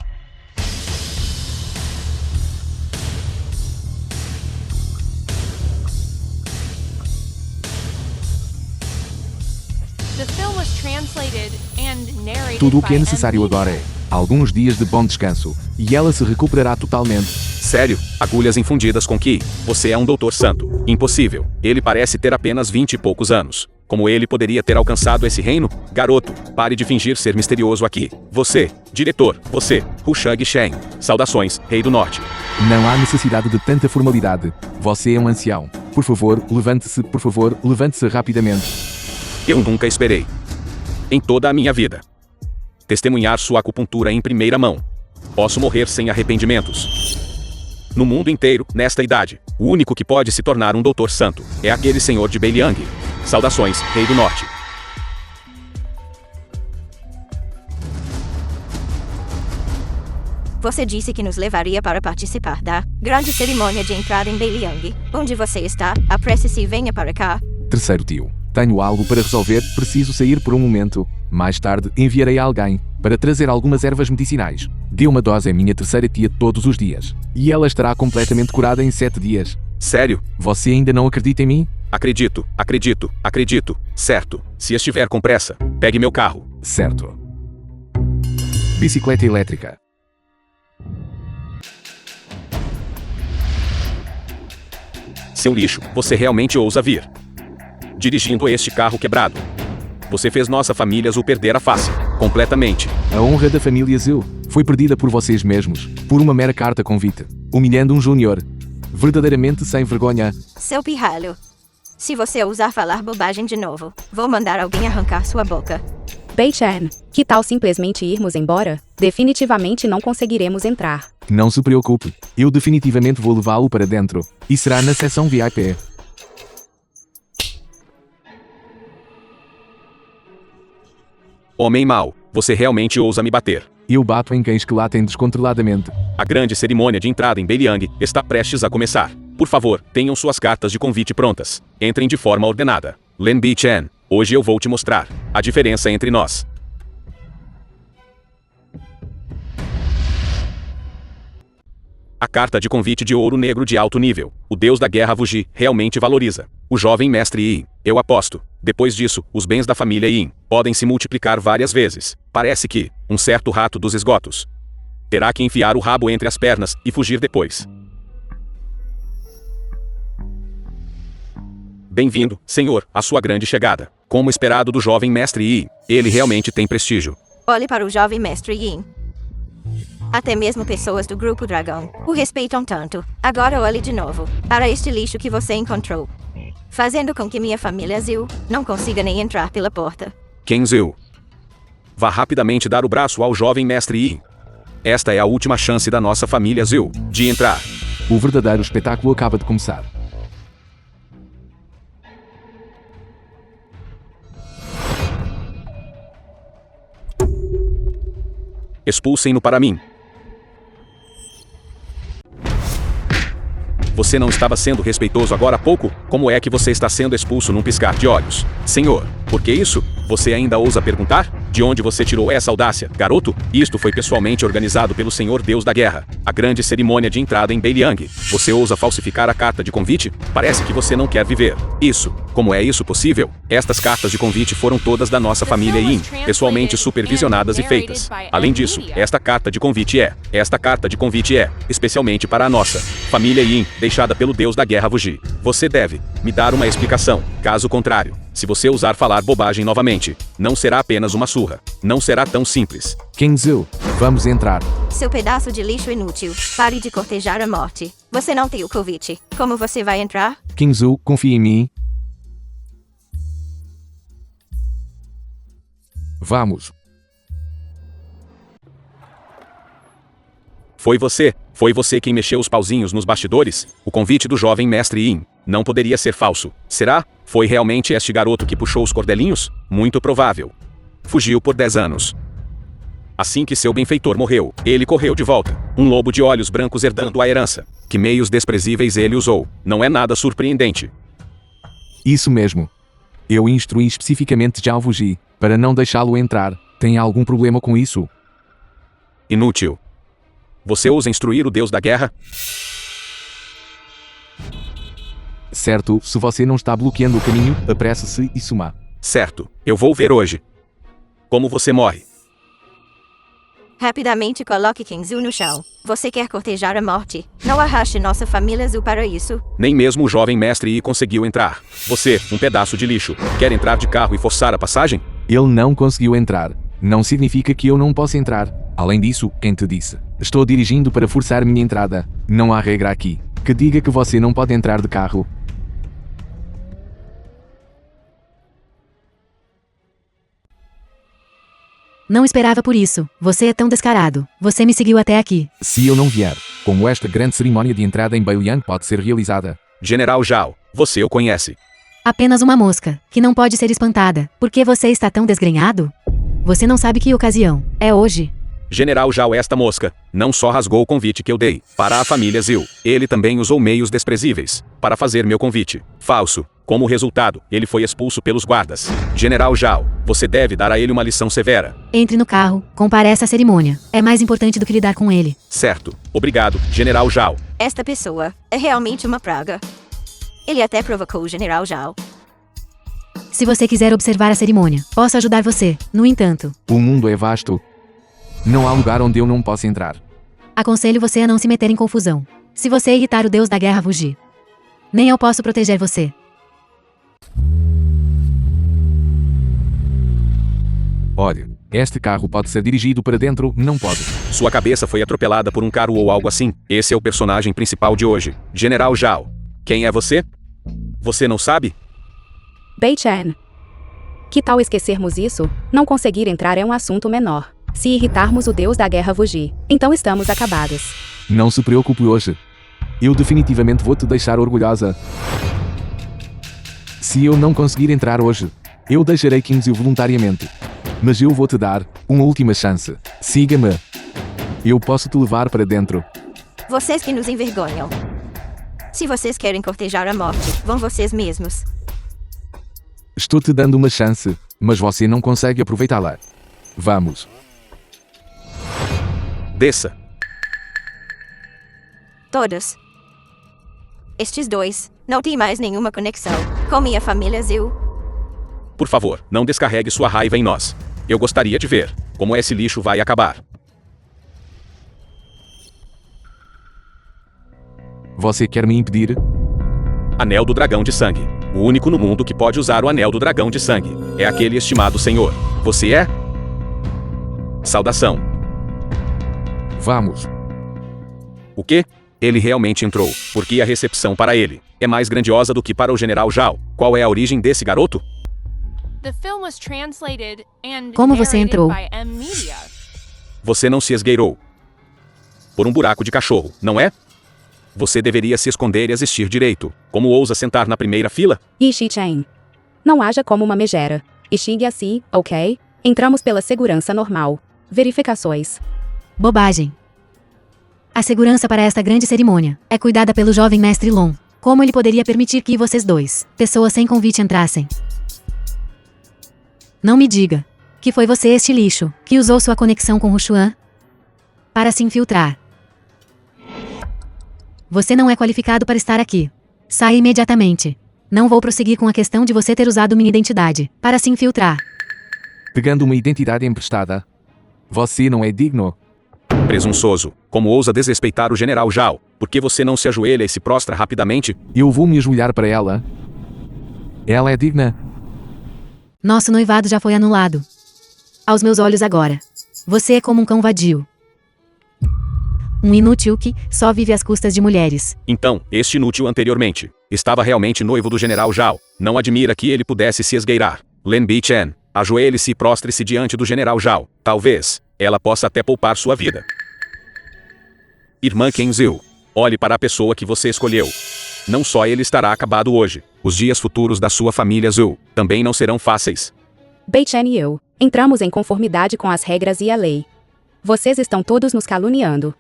The film was translated and narrated Tudo o que é by necessário M. agora é alguns dias de bom descanso, e ela se recuperará totalmente. Sério? Agulhas infundidas com Ki? Você é um doutor santo. Impossível. Ele parece ter apenas 20 e poucos anos. Como ele poderia ter alcançado esse reino? Garoto, pare de fingir ser misterioso aqui. Você, diretor, você, Hushang Shen. Saudações, Rei do Norte. Não há necessidade de tanta formalidade. Você é um ancião. Por favor, levante-se rapidamente. Eu nunca esperei, em toda a minha vida, testemunhar sua acupuntura em primeira mão. Posso morrer sem arrependimentos. No mundo inteiro, nesta idade, o único que pode se tornar um doutor santo é aquele senhor de Beiliang. Saudações, Rei do Norte. Você disse que nos levaria para participar da grande cerimônia de entrada em Beiliang. Onde você está? Apresse-se e venha para cá. Terceiro tio. Tenho algo para resolver, preciso sair por um momento. Mais tarde, enviarei alguém para trazer algumas ervas medicinais. Dê uma dose à minha terceira tia todos os dias. E ela estará completamente curada em 7 dias. Sério? Você ainda não acredita em mim? Acredito. Certo. Se estiver com pressa, pegue meu carro. Certo. Bicicleta elétrica. Seu lixo, você realmente ousa vir dirigindo este carro quebrado. Você fez nossa família Zhu perder a face, completamente. A honra da família Zhu foi perdida por vocês mesmos, por uma mera carta convite, humilhando um júnior. Verdadeiramente sem vergonha. Seu pirralho. Se você ousar falar bobagem de novo, vou mandar alguém arrancar sua boca. Bei-chan, que tal simplesmente irmos embora? Definitivamente não conseguiremos entrar. Não se preocupe, eu definitivamente vou levá-lo para dentro, e será na seção VIP. Homem mau, você realmente ousa me bater. Eu bato em cães que latem descontroladamente. A grande cerimônia de entrada em Beiliang está prestes a começar. Por favor, tenham suas cartas de convite prontas. Entrem de forma ordenada. Lin Bi-chan, hoje eu vou te mostrar a diferença entre nós. A carta de convite de ouro negro de alto nível. O deus da guerra Wuji realmente valoriza o jovem mestre Yin. Eu aposto. Depois disso, os bens da família Yin podem se multiplicar várias vezes. Parece que um certo rato dos esgotos terá que enfiar o rabo entre as pernas e fugir depois. Bem-vindo, senhor, à sua grande chegada. Como esperado do jovem mestre Yin, ele realmente tem prestígio. Olhe para o jovem mestre Yin. Até mesmo pessoas do grupo Dragão o respeitam tanto. Agora olhe de novo para este lixo que você encontrou, fazendo com que minha família Zhu não consiga nem entrar pela porta. Quem Zhu? Vá rapidamente dar o braço ao jovem mestre Yin. Esta é a última chance da nossa família Zhu de entrar. O verdadeiro espetáculo acaba de começar. Expulsem-no para mim. Você não estava sendo respeitoso agora há pouco? Como é que você está sendo expulso num piscar de olhos? Senhor, por que isso? Você ainda ousa perguntar? De onde você tirou essa audácia, garoto? Isto foi pessoalmente organizado pelo Senhor Deus da Guerra. A grande cerimônia de entrada em Beiliang. Você ousa falsificar a carta de convite? Parece que você não quer viver. Isso. Como é isso possível? Estas cartas de convite foram todas da nossa família Yin, pessoalmente supervisionadas e feitas. Além disso, esta carta de convite é especialmente para a nossa família Yin, deixada pelo Deus da Guerra Wuji. Você deve me dar uma explicação. Caso contrário, se você ousar falar bobagem novamente, não será apenas uma surra. Não será tão simples. King Zhu, vamos entrar. Seu pedaço de lixo inútil. Pare de cortejar a morte. Você não tem o convite. Como você vai entrar? King Zhu, confia em mim. Vamos. Foi você quem mexeu os pauzinhos nos bastidores? O convite do jovem mestre Yin não poderia ser falso. Será? Foi realmente este garoto que puxou os cordelinhos? Muito provável. Fugiu por 10 anos. Assim que seu benfeitor morreu, ele correu de volta. Um lobo de olhos brancos herdando a herança. Que meios desprezíveis ele usou. Não é nada surpreendente. Isso mesmo. Eu instruí especificamente Zhao Wuji para não deixá-lo entrar. Tem algum problema com isso? Inútil. Você ousa instruir o Deus da Guerra? Certo, se você não está bloqueando o caminho, apresse-se e suma. Certo, eu vou ver hoje. Como você morre? Rapidamente coloque King Zhu no chão. Você quer cortejar a morte? Não arraste nossa família Zhu para isso. Nem mesmo o jovem mestre Yi conseguiu entrar. Você, um pedaço de lixo, quer entrar de carro e forçar a passagem? Ele não conseguiu entrar. Não significa que eu não possa entrar. Além disso, quem te disse? Estou dirigindo para forçar minha entrada. Não há regra aqui que diga que você não pode entrar de carro. Não esperava por isso. Você é tão descarado. Você me seguiu até aqui. Se eu não vier, como esta grande cerimônia de entrada em Beiliang pode ser realizada? General Zhao, você o conhece. Apenas uma mosca, que não pode ser espantada. Por que você está tão desgrenhado? Você não sabe que ocasião. É hoje. General Zhao, esta mosca não só rasgou o convite que eu dei para a família Zhu, ele também usou meios desprezíveis para fazer meu convite falso. Como resultado, ele foi expulso pelos guardas. General Zhao, você deve dar a ele uma lição severa. Entre no carro, compareça à cerimônia. É mais importante do que lidar com ele. Certo. Obrigado, General Zhao. Esta pessoa é realmente uma praga. Ele até provocou o General Zhao. Se você quiser observar a cerimônia, posso ajudar você. No entanto, O mundo é vasto. Não há lugar onde eu não possa entrar. aconselho você a não se meter em confusão. Se você irritar o Deus da Guerra Wuji, nem eu posso proteger você. Olha, este carro pode ser dirigido para dentro, não pode. Sua cabeça foi atropelada por um carro ou algo assim. Esse é o personagem principal de hoje. General Zhao. Quem é você? Você não sabe? Bei Chen. Que tal esquecermos isso? Não conseguir entrar é um assunto menor. Se irritarmos o Deus da Guerra Wuji, então estamos acabados. Não se preocupe hoje. Eu definitivamente vou te deixar orgulhosa. Se eu não conseguir entrar hoje, eu deixarei King Zhu voluntariamente. Mas eu vou te dar uma última chance. Siga-me. Eu posso te levar para dentro. Vocês que nos envergonham. Se vocês querem cortejar a morte, vão vocês mesmos. Estou te dando uma chance, mas você não consegue aproveitá-la. Vamos. Desça. Todos. Estes dois não têm mais nenhuma conexão com minha família Zhu. Por favor, não descarregue sua raiva em nós. Eu gostaria de ver como esse lixo vai acabar. Você quer me impedir? Anel do Dragão de Sangue. O único no mundo que pode usar o Anel do Dragão de Sangue é aquele estimado senhor. Você é? Saudação. Vamos. O quê? Ele realmente entrou, porque a recepção para ele é mais grandiosa do que para o General Zhao. Qual é a origem desse garoto? The film was translated and Como você narrated entrou? by M Media. Você não se esgueirou por um buraco de cachorro, não é? Você deveria se esconder e assistir direito. Como ousa sentar na primeira fila? Ishi Chen. Não haja como uma megera. E chegue assim, ok? Entramos pela segurança normal. Verificações. Bobagem. A segurança para esta grande cerimônia é cuidada pelo jovem mestre Long. Como ele poderia permitir que vocês dois, pessoas sem convite, entrassem? Não me diga. Que foi você, este lixo, que usou sua conexão com Rushuan para se infiltrar. Você não é qualificado para estar aqui. Saia imediatamente. Não vou prosseguir com a questão de você ter usado minha identidade para se infiltrar. Pegando uma identidade emprestada. Você não é digno. Presunçoso, como ousa desrespeitar o General Zhao? Por que você não se ajoelha e se prostra rapidamente? Eu vou me ajoelhar para ela. Ela é digna. Nosso noivado já foi anulado. Aos meus olhos agora. Você é como um cão vadio. Um inútil que só vive às custas de mulheres. Então, este inútil anteriormente estava realmente noivo do General Zhao. Não admira que ele pudesse se esgueirar. Lin Beichen, ajoelhe-se e prostre-se diante do General Zhao. Talvez ela possa até poupar sua vida. Irmã Kenzil, olhe para a pessoa que você escolheu. Não só ele estará acabado hoje, os dias futuros da sua família Zhou também não serão fáceis. Beichen e eu entramos em conformidade com as regras e a lei. Vocês estão todos nos caluniando.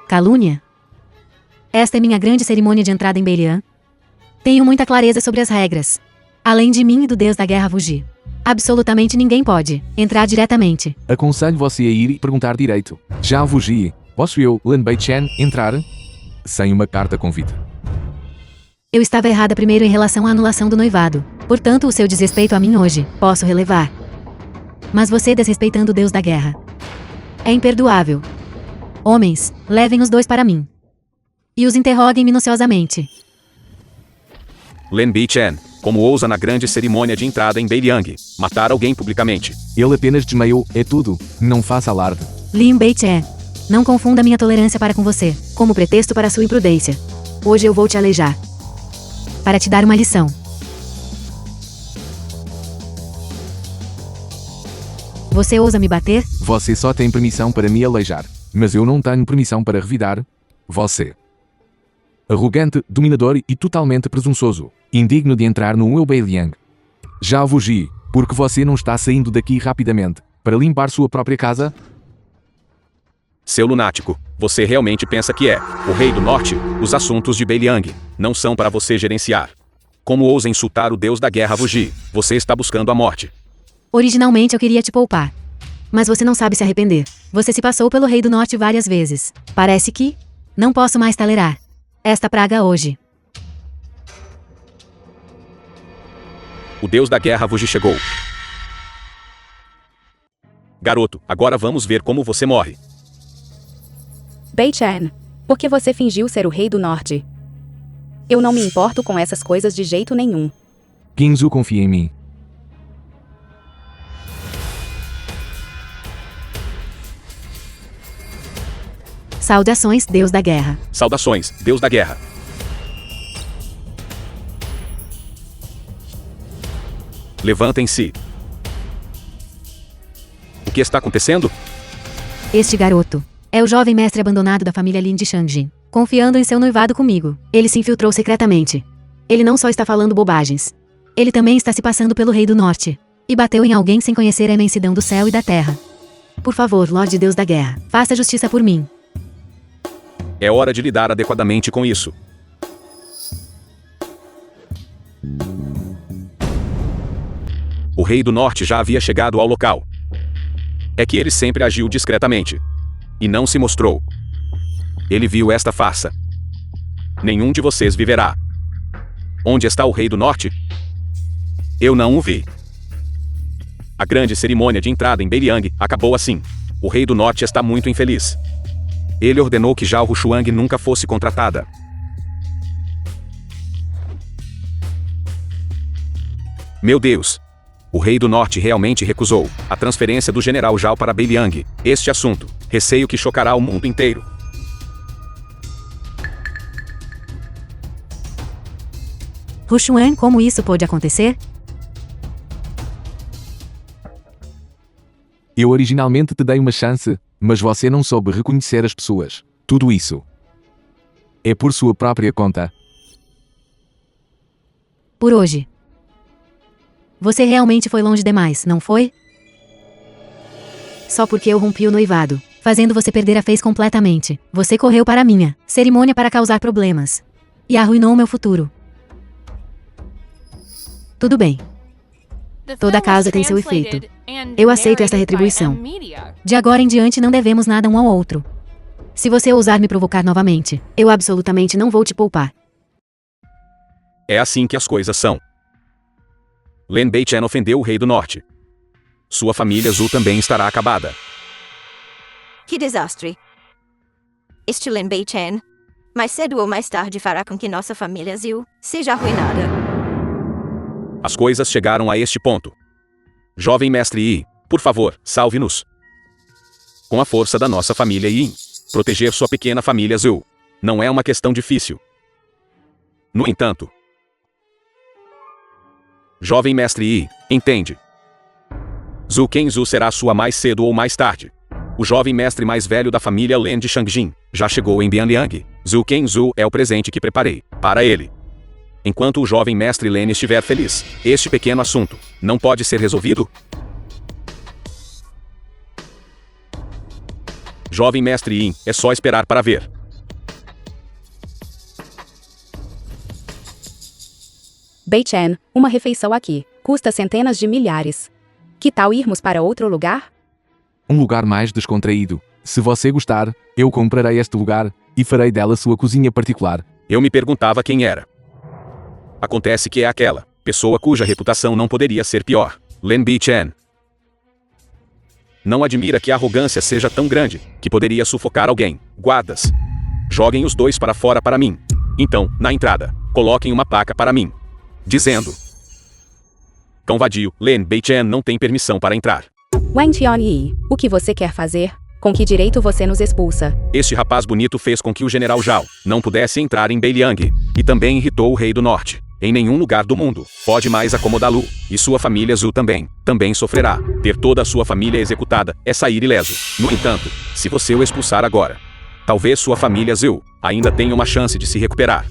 Calúnia? Esta é minha grande cerimônia de entrada em Beilian. Tenho muita clareza sobre as regras. Além de mim e do Deus da Guerra Vuji. Absolutamente ninguém pode entrar diretamente. Aconselho você a ir e perguntar direito. Já Vuji, posso eu, Lin Beichen, entrar? Sem uma carta convite. Eu estava errada primeiro em relação à anulação do noivado. Portanto, o seu desrespeito a mim hoje, posso relevar. Mas você desrespeitando o Deus da Guerra. É imperdoável. Homens, levem os dois para mim. E os interroguem minuciosamente. Lin Beichen, como ousa na grande cerimônia de entrada em Beiliang, matar alguém publicamente. Ele apenas desmaiou, é tudo. Não faça alarde. Lin Beichen, não confunda minha tolerância para com você, como pretexto para sua imprudência. Hoje eu vou te aleijar. Para te dar uma lição. Você ousa me bater? Você só tem permissão para me aleijar. Mas eu não tenho permissão para revidar você. Arrogante, dominador e totalmente presunçoso. Indigno de entrar no meu Beiliang. Já Vuji, porque você não está saindo daqui rapidamente para limpar sua própria casa? Seu lunático, você realmente pensa que é o Rei do Norte? Os assuntos de Beiliang não são para você gerenciar. Como ousa insultar o Deus da Guerra Vuji? Você está buscando a morte. Originalmente eu queria te poupar. Mas você não sabe se arrepender. Você se passou pelo Rei do Norte várias vezes. Parece que não posso mais tolerar esta praga hoje. O Deus da Guerra Vuji chegou. Garoto, agora vamos ver como você morre. Beichen, por que você fingiu ser o Rei do Norte? Eu não me importo com essas coisas de jeito nenhum. Kinzu confia em mim. Saudações, Deus da Guerra. Saudações, Deus da Guerra. Levantem-se. O que está acontecendo? Este garoto é o jovem mestre abandonado da família Lin de Shangjin, confiando em seu noivado comigo. Ele se infiltrou secretamente. Ele não só está falando bobagens. Ele também está se passando pelo Rei do Norte. E bateu em alguém sem conhecer a imensidão do céu e da terra. Por favor, Lorde Deus da Guerra, faça justiça por mim. É hora de lidar adequadamente com isso. O Rei do Norte já havia chegado ao local. É que ele sempre agiu discretamente. E não se mostrou. Ele viu esta farsa. Nenhum de vocês viverá. Onde está o Rei do Norte? Eu não o vi. A grande cerimônia de entrada em Beiliang acabou assim. O Rei do Norte está muito infeliz. Ele ordenou que Zhao Rushuang nunca fosse contratada. Meu Deus! O Rei do Norte realmente recusou a transferência do General Zhao para Beiliang. Este assunto, receio que chocará o mundo inteiro. Rushuan, como isso pôde acontecer? Eu originalmente te dei uma chance, mas você não soube reconhecer as pessoas. Tudo isso é por sua própria conta. Por hoje. Você realmente foi longe demais, não foi? Só porque eu rompi o noivado, fazendo você perder a fez completamente. Você correu para a minha cerimônia para causar problemas. E arruinou meu futuro. Tudo bem. The Toda film was causa tem seu efeito. translated and Eu aceito esta narrated by retribuição. Media. De agora em diante não devemos nada um ao outro. Se você ousar me provocar novamente, eu absolutamente não vou te poupar. É assim que as coisas são. Len Bei-chan ofendeu o rei do norte. Sua família Zhu também estará acabada. Que desastre. Este Lin Bei-chan, mais cedo ou mais tarde fará com que nossa família Zhu seja arruinada. As coisas chegaram a este ponto. Jovem mestre Yi, por favor, salve-nos. Com a força da nossa família Yin, proteger sua pequena família Zhu não é uma questão difícil. No entanto, jovem mestre Yi, entende. Zhu Kenzhu será sua mais cedo ou mais tarde. O jovem mestre mais velho da família Lin de Shangjin já chegou em Bianliang. Zhu Kenzhu é o presente que preparei para ele. Enquanto o jovem mestre Lin estiver feliz, este pequeno assunto não pode ser resolvido? Jovem mestre Yin, é só esperar para ver. Bei-chan, uma refeição aqui. Custa centenas de milhares. Que tal irmos para outro lugar? Um lugar mais descontraído. Se você gostar, eu comprarei este lugar e farei dela sua cozinha particular. Eu me perguntava quem era. Acontece que é aquela pessoa cuja reputação não poderia ser pior. Lin Bei-chan. Não admira que a arrogância seja tão grande que poderia sufocar alguém. Guardas, joguem os dois para fora para mim. Então, na entrada, coloquem uma placa para mim, dizendo: cão vadio, Lin Bei-chan não tem permissão para entrar. Wang Tianyi, o que você quer fazer? Com que direito você nos expulsa? Este rapaz bonito fez com que o general Zhao não pudesse entrar em Beiliang, e também irritou o rei do norte. Em nenhum lugar do mundo pode mais acomodá-lo, e sua família Zhu também sofrerá. Ter toda a sua família executada é sair ileso. No entanto, se você o expulsar agora, talvez sua família Zhu ainda tenha uma chance de se recuperar.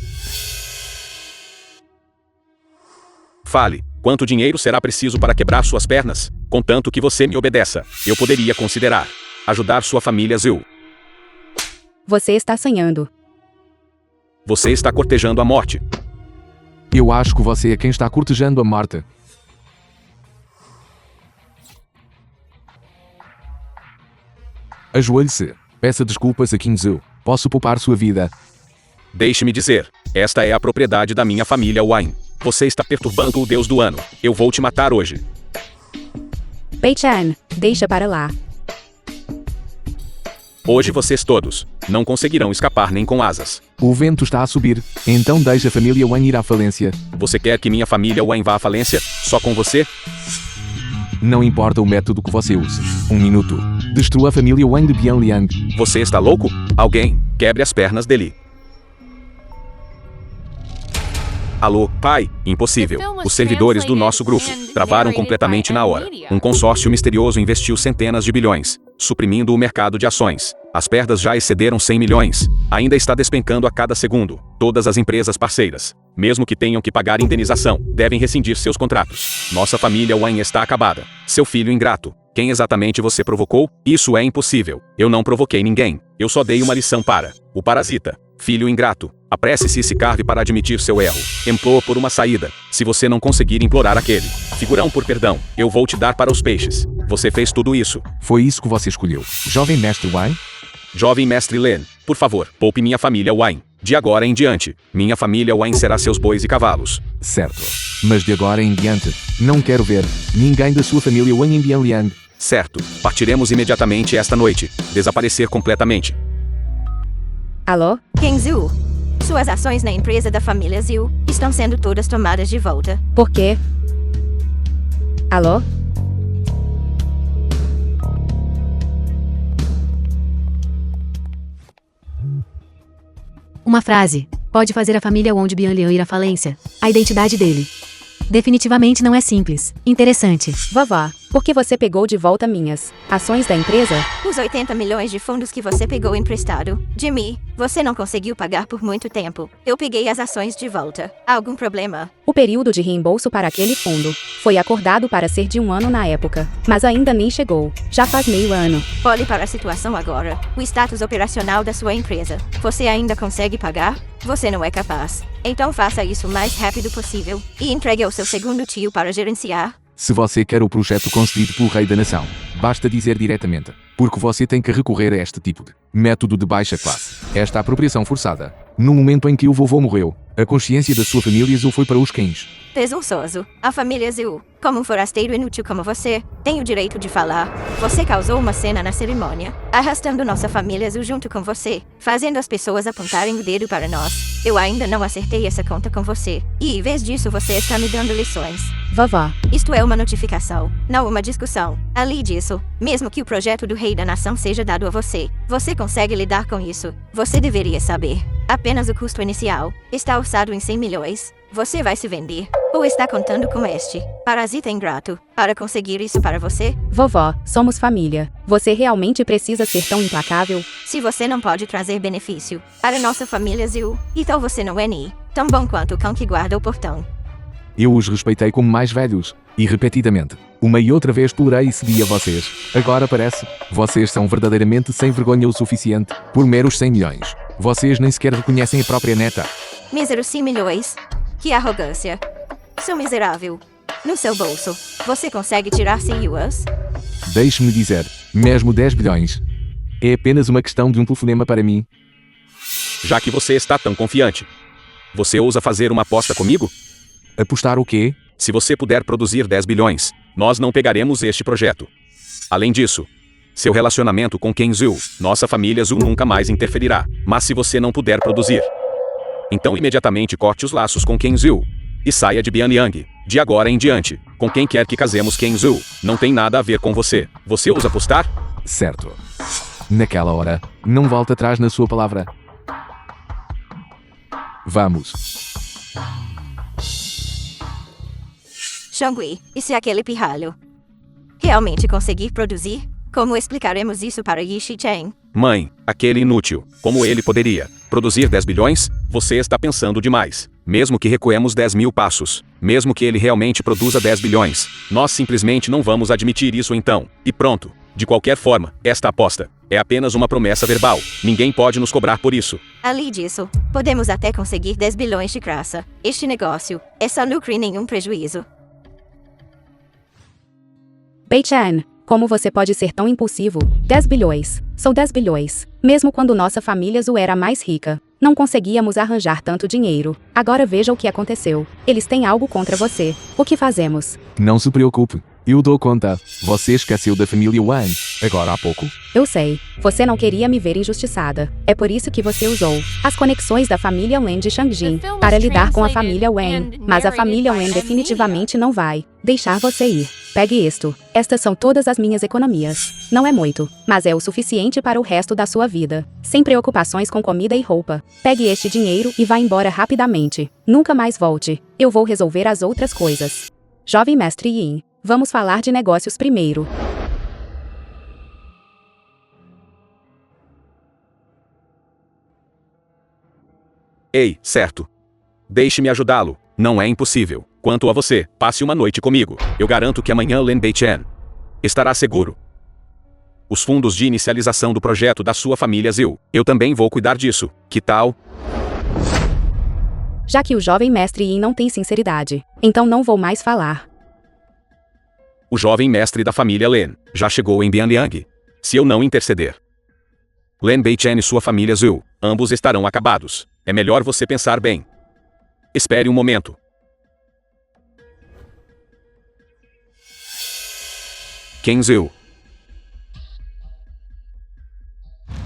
Fale, quanto dinheiro será preciso para quebrar suas pernas? Contanto que você me obedeça, eu poderia considerar ajudar sua família Zhu. Você está sonhando. Você está cortejando a morte. Eu acho que você é quem está cortejando a morte. Ajoelhe-se. Peça desculpas a Kingzhu. Posso poupar sua vida. Deixe-me dizer, esta é a propriedade da minha família Wang. Você está perturbando o deus do ano. Eu vou te matar hoje. Bei-chan, deixa para lá. Hoje vocês todos não conseguirão escapar nem com asas. O vento está a subir, então deixe a família Wang ir à falência. Você quer que minha família Wang vá à falência? Só com você? Não importa o método que você use. 1 minuto. Destrua a família Wang de Bianliang. Você está louco? Alguém, quebre as pernas dele. Alô, pai? Impossível. Os servidores do nosso grupo travaram completamente na hora. Um consórcio misterioso investiu centenas de bilhões, suprimindo o mercado de ações. As perdas já excederam 100 milhões. Ainda está despencando a cada segundo. Todas as empresas parceiras, mesmo que tenham que pagar indenização, devem rescindir seus contratos. Nossa família Wang está acabada. Seu filho ingrato. Quem exatamente você provocou? Isso é impossível. Eu não provoquei ninguém. Eu só dei uma lição para o parasita. Filho ingrato, apresse-se e se carve para admitir seu erro. Implore por uma saída. Se você não conseguir implorar aquele figurão por perdão, eu vou te dar para os peixes. Você fez tudo isso. Foi isso que você escolheu. Jovem mestre Wang? Jovem mestre Lin, por favor, poupe minha família Wang. De agora em diante, minha família Wang será seus bois e cavalos. Certo. Mas de agora em diante, não quero ver ninguém da sua família Wang em Bianliang. Certo. Partiremos imediatamente esta noite. Desaparecer completamente. Alô? Kingzhu, suas ações na empresa da família Zhu estão sendo todas tomadas de volta. Por quê? Alô? Uma frase pode fazer a família Wang de Bianliang ir à falência. A identidade dele definitivamente não é simples. Interessante. Vovó, por que você pegou de volta minhas ações da empresa? Os 80 milhões de fundos que você pegou emprestado de mim, você não conseguiu pagar por muito tempo. Eu peguei as ações de volta. Algum problema? O período de reembolso para aquele fundo foi acordado para ser de 1 ano na época, mas ainda nem chegou. Já faz meio ano. Olhe para a situação agora. O status operacional da sua empresa. Você ainda consegue pagar? Você não é capaz. Então faça isso o mais rápido possível e entregue ao seu segundo tio para gerenciar. Se você quer o projeto concedido pelo rei da nação, basta dizer diretamente, porque você tem que recorrer a este tipo de método de baixa classe. Esta apropriação forçada. No momento em que o vovô morreu, a consciência da sua família Zul foi para os cães. Presunçoso. A família Zul, como um forasteiro inútil como você, tem o direito de falar. Você causou uma cena na cerimônia, arrastando nossa família Zul junto com você, fazendo as pessoas apontarem o dedo para nós. Eu ainda não acertei essa conta com você, e em vez disso você está me dando lições. Vovó, Isto é uma notificação, não uma discussão. Além disso, mesmo que o projeto do rei da nação seja dado a você, você consegue lidar com isso. Você deveria saber. Apenas o custo inicial está orçado em 100 milhões. Você vai se vender. Ou está contando com este parasita ingrato para conseguir isso para você? vovó, somos família. Você realmente precisa ser tão implacável? Se você não pode trazer benefício para nossa família Zul, então você não é nem tão bom quanto o cão que guarda o portão. Eu os respeitei como mais velhos, e repetidamente. Uma e outra vez tolerei e cedi a vocês. Agora parece, vocês são verdadeiramente sem vergonha o suficiente, por meros 100 milhões. Vocês nem sequer reconhecem a própria neta. Míseros 100 milhões? Que arrogância. Seu miserável. No seu bolso, você consegue tirar 100 US? Deixe-me dizer, mesmo 10 bilhões. É apenas uma questão de um telefonema para mim. Já que você está tão confiante, você ousa fazer uma aposta comigo? Apostar o quê? Se você puder produzir 10 bilhões, nós não pegaremos este projeto. Além disso, seu relacionamento com Ken Zul, nossa família Zul nunca mais interferirá. Mas se você não puder produzir, então imediatamente corte os laços com Ken Zul e saia de Bianyang. De agora em diante, com quem quer que casemos Ken Zul, não tem nada a ver com você. Você ousa apostar? Certo. Naquela hora, não volta atrás na sua palavra. Vamos. Shangui, e se aquele pirralho realmente conseguir produzir? Como explicaremos isso para Yishi Chen? Mãe, aquele inútil, como ele poderia produzir 10 bilhões? Você está pensando demais. Mesmo que recuemos 10 mil passos, mesmo que ele realmente produza 10 bilhões, nós simplesmente não vamos admitir isso então. E pronto. De qualquer forma, esta aposta é apenas uma promessa verbal. Ninguém pode nos cobrar por isso. Além disso, podemos até conseguir 10 bilhões de graça. Este negócio é só lucro e nenhum prejuízo. Bei-chan, como você pode ser tão impulsivo? 10 bilhões. São 10 bilhões. Mesmo quando nossa família Zul era mais rica, não conseguíamos arranjar tanto dinheiro. Agora veja o que aconteceu. Eles têm algo contra você. O que fazemos? Não se preocupe. Eu dou conta. Você esqueceu da família Wang, agora há pouco. Eu sei. Você não queria me ver injustiçada. É por isso que você usou as conexões da família Wen de Shangjin para lidar com a família Wen. Mas a família Wen definitivamente não vai deixar você ir. Pegue isto. Estas são todas as minhas economias. Não é muito, mas é o suficiente para o resto da sua vida. Sem preocupações com comida e roupa. Pegue este dinheiro e vá embora rapidamente. Nunca mais volte. Eu vou resolver as outras coisas. Jovem mestre Yin. Vamos falar de negócios primeiro. Ei, certo. Deixe-me ajudá-lo. Não é impossível. Quanto a você, passe uma noite comigo. Eu garanto que amanhã Lin Bei-chan estará seguro. Os fundos de inicialização do projeto da sua família Zil. Eu também vou cuidar disso. Que tal? Já que o jovem mestre Yin não tem sinceridade, então não vou mais falar. O jovem mestre da família Lin já chegou em Bianyang. Se eu não interceder, Lin Bei-chan e sua família Zul, ambos estarão acabados. É melhor você pensar bem. Espere um momento. Ken Zil.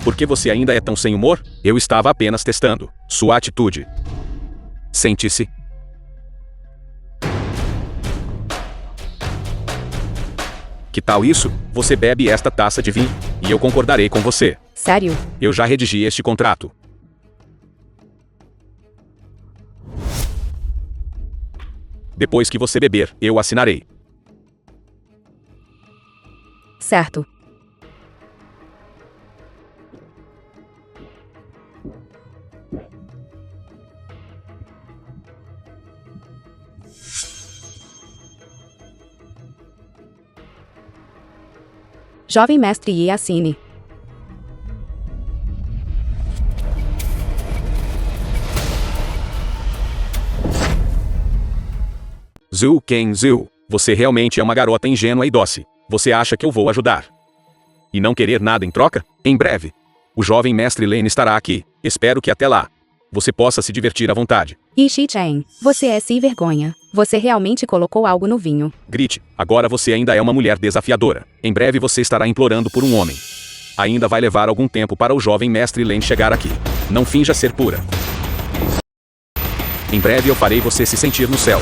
Por que você ainda é tão sem humor? Eu estava apenas testando sua atitude. Sente-se. Que tal isso? Você bebe esta taça de vinho, e eu concordarei com você. Sério? Eu já redigi este contrato. Depois que você beber, eu assinarei. Certo. Jovem mestre Yi, assine. Zul Ken Zul, Você realmente é uma garota ingênua e doce. Você acha que eu vou ajudar? E não querer nada em troca? Em breve. O jovem mestre Len estará aqui. Espero que até lá você possa se divertir à vontade. Yi-Chen, você é sem vergonha. Você realmente colocou algo no vinho. Grite, agora você ainda é uma mulher desafiadora. Em breve você estará implorando por um homem. Ainda vai levar algum tempo para o jovem mestre Len chegar aqui. Não finja ser pura. Em breve eu farei você se sentir no céu.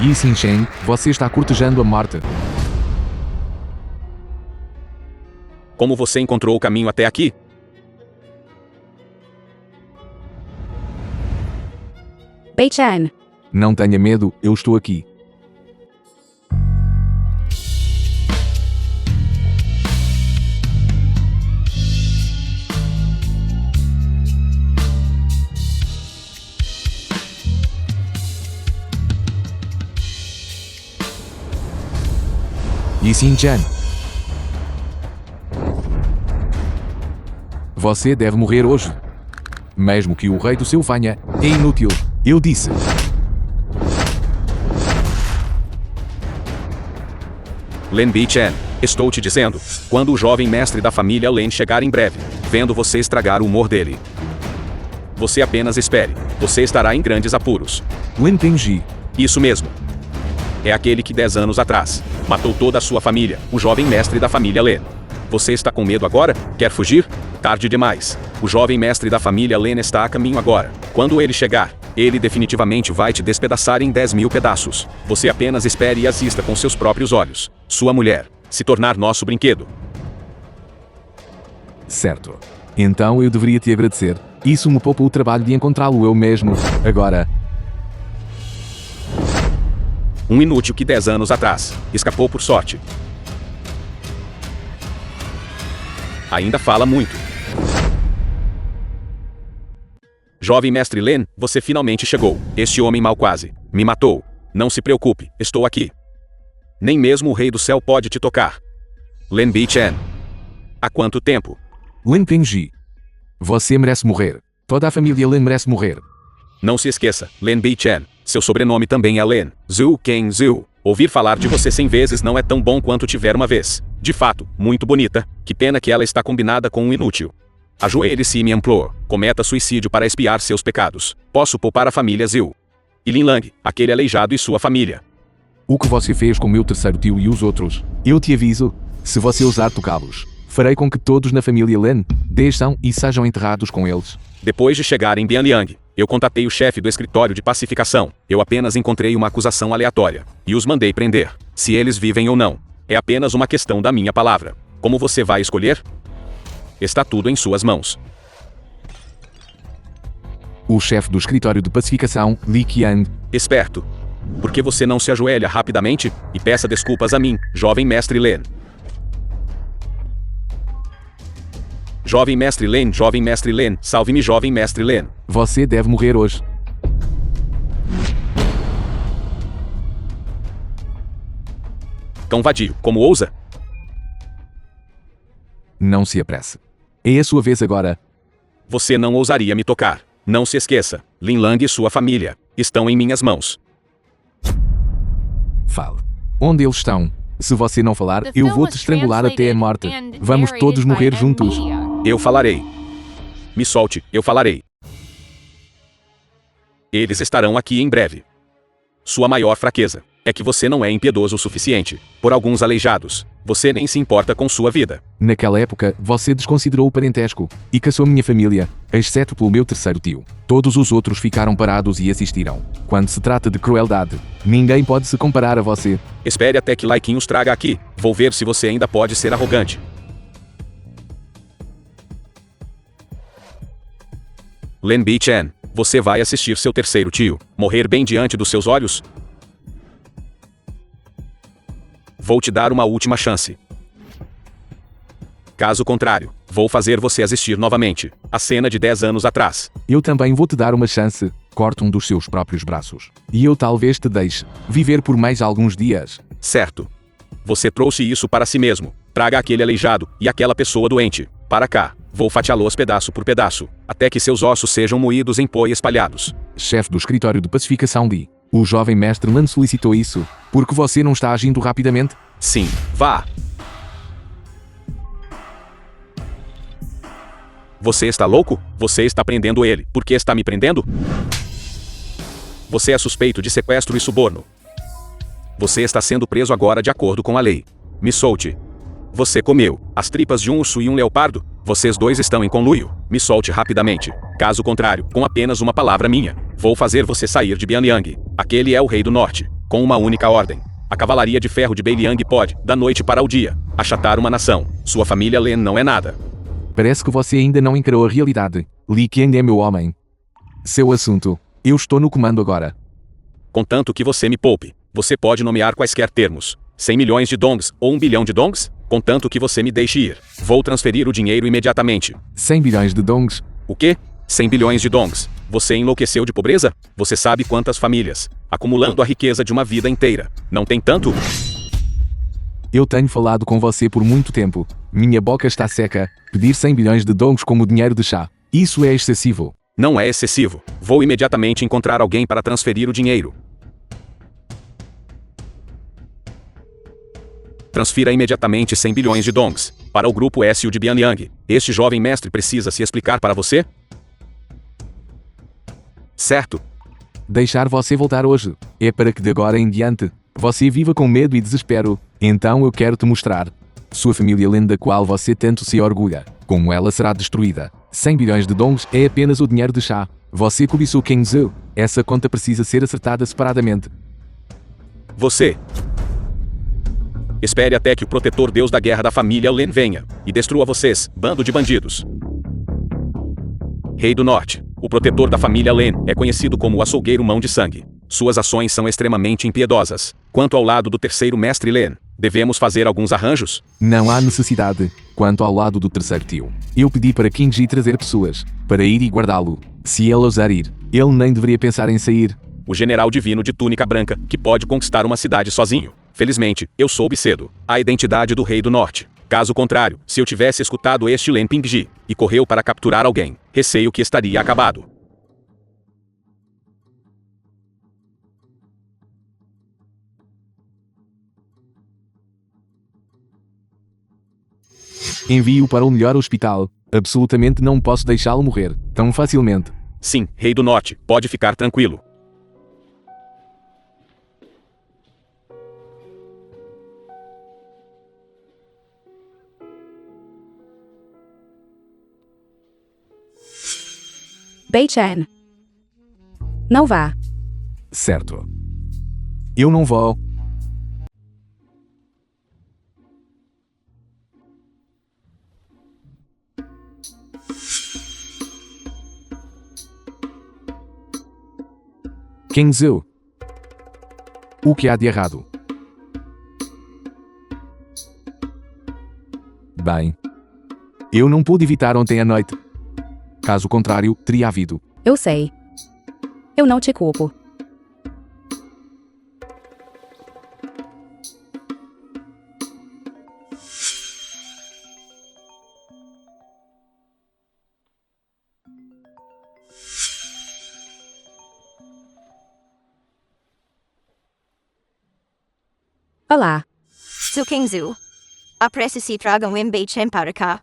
Yi Xin-Chen, você está cortejando a morte. Como você encontrou o caminho até aqui? Bei-Chen, Não tenha medo, eu estou aqui. Yi Xin-Chen. Você deve morrer hoje. Mesmo que o rei do seu venha, é inútil. Eu disse. Len Bi-Chen, estou te dizendo. Quando o jovem mestre da família Len chegar em breve, vendo você estragar o humor dele. Você apenas espere. Você estará em grandes apuros. Lin Pingji. Isso mesmo. É aquele que 10 anos atrás matou toda a sua família, o jovem mestre da família Len. Você está com medo agora? Quer fugir? Tarde demais. O jovem mestre da família Len está a caminho agora. Quando ele chegar, ele definitivamente vai te despedaçar em 10.000 pedaços. Você apenas espere e assista com seus próprios olhos. Sua mulher se tornar nosso brinquedo. Certo. Então eu deveria te agradecer. Isso me poupa o trabalho de encontrá-lo eu mesmo. Agora. Um inútil que 10 anos atrás escapou por sorte. Ainda fala muito. Jovem mestre Len, você finalmente chegou. Este homem mal quase me matou. Não se preocupe, estou aqui. Nem mesmo o rei do céu pode te tocar. Len Bi-Chen. Há quanto tempo? Lin Pingji. Você merece morrer. Toda a família Len merece morrer. Não se esqueça, Len Bi-Chen. Seu sobrenome também é Len. Zhu Ken Zhu. Ouvir falar de você 100 vezes não é tão bom quanto tiver uma vez. De fato, muito bonita. Que pena que ela está combinada com um inútil. Ajoelhe-se e me imploro. Cometa suicídio para expiar seus pecados. Posso poupar a família Zhu. E Lin Lang, aquele aleijado e sua família. O que você fez com meu terceiro tio e os outros? Eu te aviso. Se você ousar tocá-los, farei com que todos na família Len desçam e sejam enterrados com eles. Depois de chegar em Bianliang, eu contatei o chefe do escritório de pacificação. Eu apenas encontrei uma acusação aleatória. E os mandei prender. Se eles vivem ou não. É apenas uma questão da minha palavra. Como você vai escolher? Está tudo em suas mãos. O chefe do escritório de pacificação, Li Qian. Esperto. Por que você não se ajoelha rapidamente e peça desculpas a mim, jovem mestre Len? Jovem mestre Len, salve-me jovem mestre Len. Você deve morrer hoje. Tão vadio, como ousa? Não se apresse. É a sua vez agora. Você não ousaria me tocar. Não se esqueça, Lin Lang e sua família estão em minhas mãos. Fale. Onde eles estão? Se você não falar, eu vou te estrangular até a morte. Vamos todos morrer juntos. Eu falarei. Me solte, eu falarei. Eles estarão aqui em breve. Sua maior fraqueza é que você não é impiedoso o suficiente. Por alguns aleijados, você nem se importa com sua vida. Naquela época, você desconsiderou o parentesco e caçou minha família, exceto pelo meu terceiro tio. Todos os outros ficaram parados e assistiram. Quando se trata de crueldade, ninguém pode se comparar a você. Espere até que Lai Qin os traga aqui. Vou ver se você ainda pode ser arrogante. Len Bi-Chen, você vai assistir seu terceiro tio morrer bem diante dos seus olhos? Vou te dar uma última chance. Caso contrário, vou fazer você assistir novamente a cena de 10 anos atrás. Eu também vou te dar uma chance. Corta um dos seus próprios braços. E eu talvez te deixe viver por mais alguns dias. Certo. Você trouxe isso para si mesmo. Traga aquele aleijado e aquela pessoa doente para cá. Vou fatiá-los pedaço por pedaço, até que seus ossos sejam moídos em pó e espalhados. Chefe do escritório de pacificação Li. O jovem mestre Lan solicitou isso, porque você não está agindo rapidamente? Sim, vá. Você está louco? Você está prendendo ele. Por que está me prendendo? Você é suspeito de sequestro e suborno. Você está sendo preso agora de acordo com a lei. Me solte. Você comeu as tripas de um urso e um leopardo? Vocês dois estão em conluio. Me solte rapidamente. Caso contrário, com apenas uma palavra minha, vou fazer você sair de Bianyang. Aquele é o Rei do Norte, com uma única ordem. A Cavalaria de Ferro de Beiliang pode, da noite para o dia, achatar uma nação. Sua família Len não é nada. Parece que você ainda não encarou a realidade. Li Qiang é meu homem. Seu assunto. Eu estou no comando agora. Contanto que você me poupe, você pode nomear quaisquer termos. 100 milhões de dongs ou 1 bilhão de dongs? Contanto que você me deixe ir. Vou transferir o dinheiro imediatamente. 100 bilhões de dongs? O quê? 100 bilhões de dongs. Você enlouqueceu de pobreza? Você sabe quantas famílias, acumulando a riqueza de uma vida inteira, não tem tanto? Eu tenho falado com você por muito tempo. Minha boca está seca. Pedir 100 bilhões de dongs como dinheiro de chá. Isso é excessivo. Não é excessivo. Vou imediatamente encontrar alguém para transferir o dinheiro. Transfira imediatamente 100 bilhões de dongs para o grupo SU de Bianyang. Este jovem mestre precisa se explicar para você? Certo. Deixar você voltar hoje é para que de agora em diante você viva com medo e desespero. Então eu quero te mostrar. Sua família Len, da qual você tanto se orgulha, como ela será destruída. 100 bilhões de dongs é apenas o dinheiro de chá. Você cobiçou King Zhou. Essa conta precisa ser acertada separadamente. Você. Espere até que o protetor Deus da guerra da família Len venha e destrua vocês, bando de bandidos. Rei do Norte. O protetor da família Len é conhecido como o açougueiro mão de sangue. Suas ações são extremamente impiedosas. Quanto ao lado do terceiro mestre Len, devemos fazer alguns arranjos? Não há necessidade. Quanto ao lado do terceiro tio, eu pedi para King Ji trazer pessoas, para ir e guardá-lo. Se ele ousar ir, ele nem deveria pensar em sair. O general divino de túnica branca, que pode conquistar uma cidade sozinho. Felizmente, eu soube cedo a identidade do Rei do Norte. Caso contrário, se eu tivesse escutado este Len Pingji e correu para capturar alguém, receio que estaria acabado. Envie-o para o melhor hospital. Absolutamente não posso deixá-lo morrer tão facilmente. Sim, Rei do Norte, pode ficar tranquilo. Bei Chen. Não vá. Certo. Eu não vou. King Zhou. O que há de errado? Bem. Eu não pude evitar ontem à noite. Caso contrário, teria havido. Eu sei. Eu não te culpo. Olá. Su Kingzu. Apresse-se e tragam Bei Chen para cá.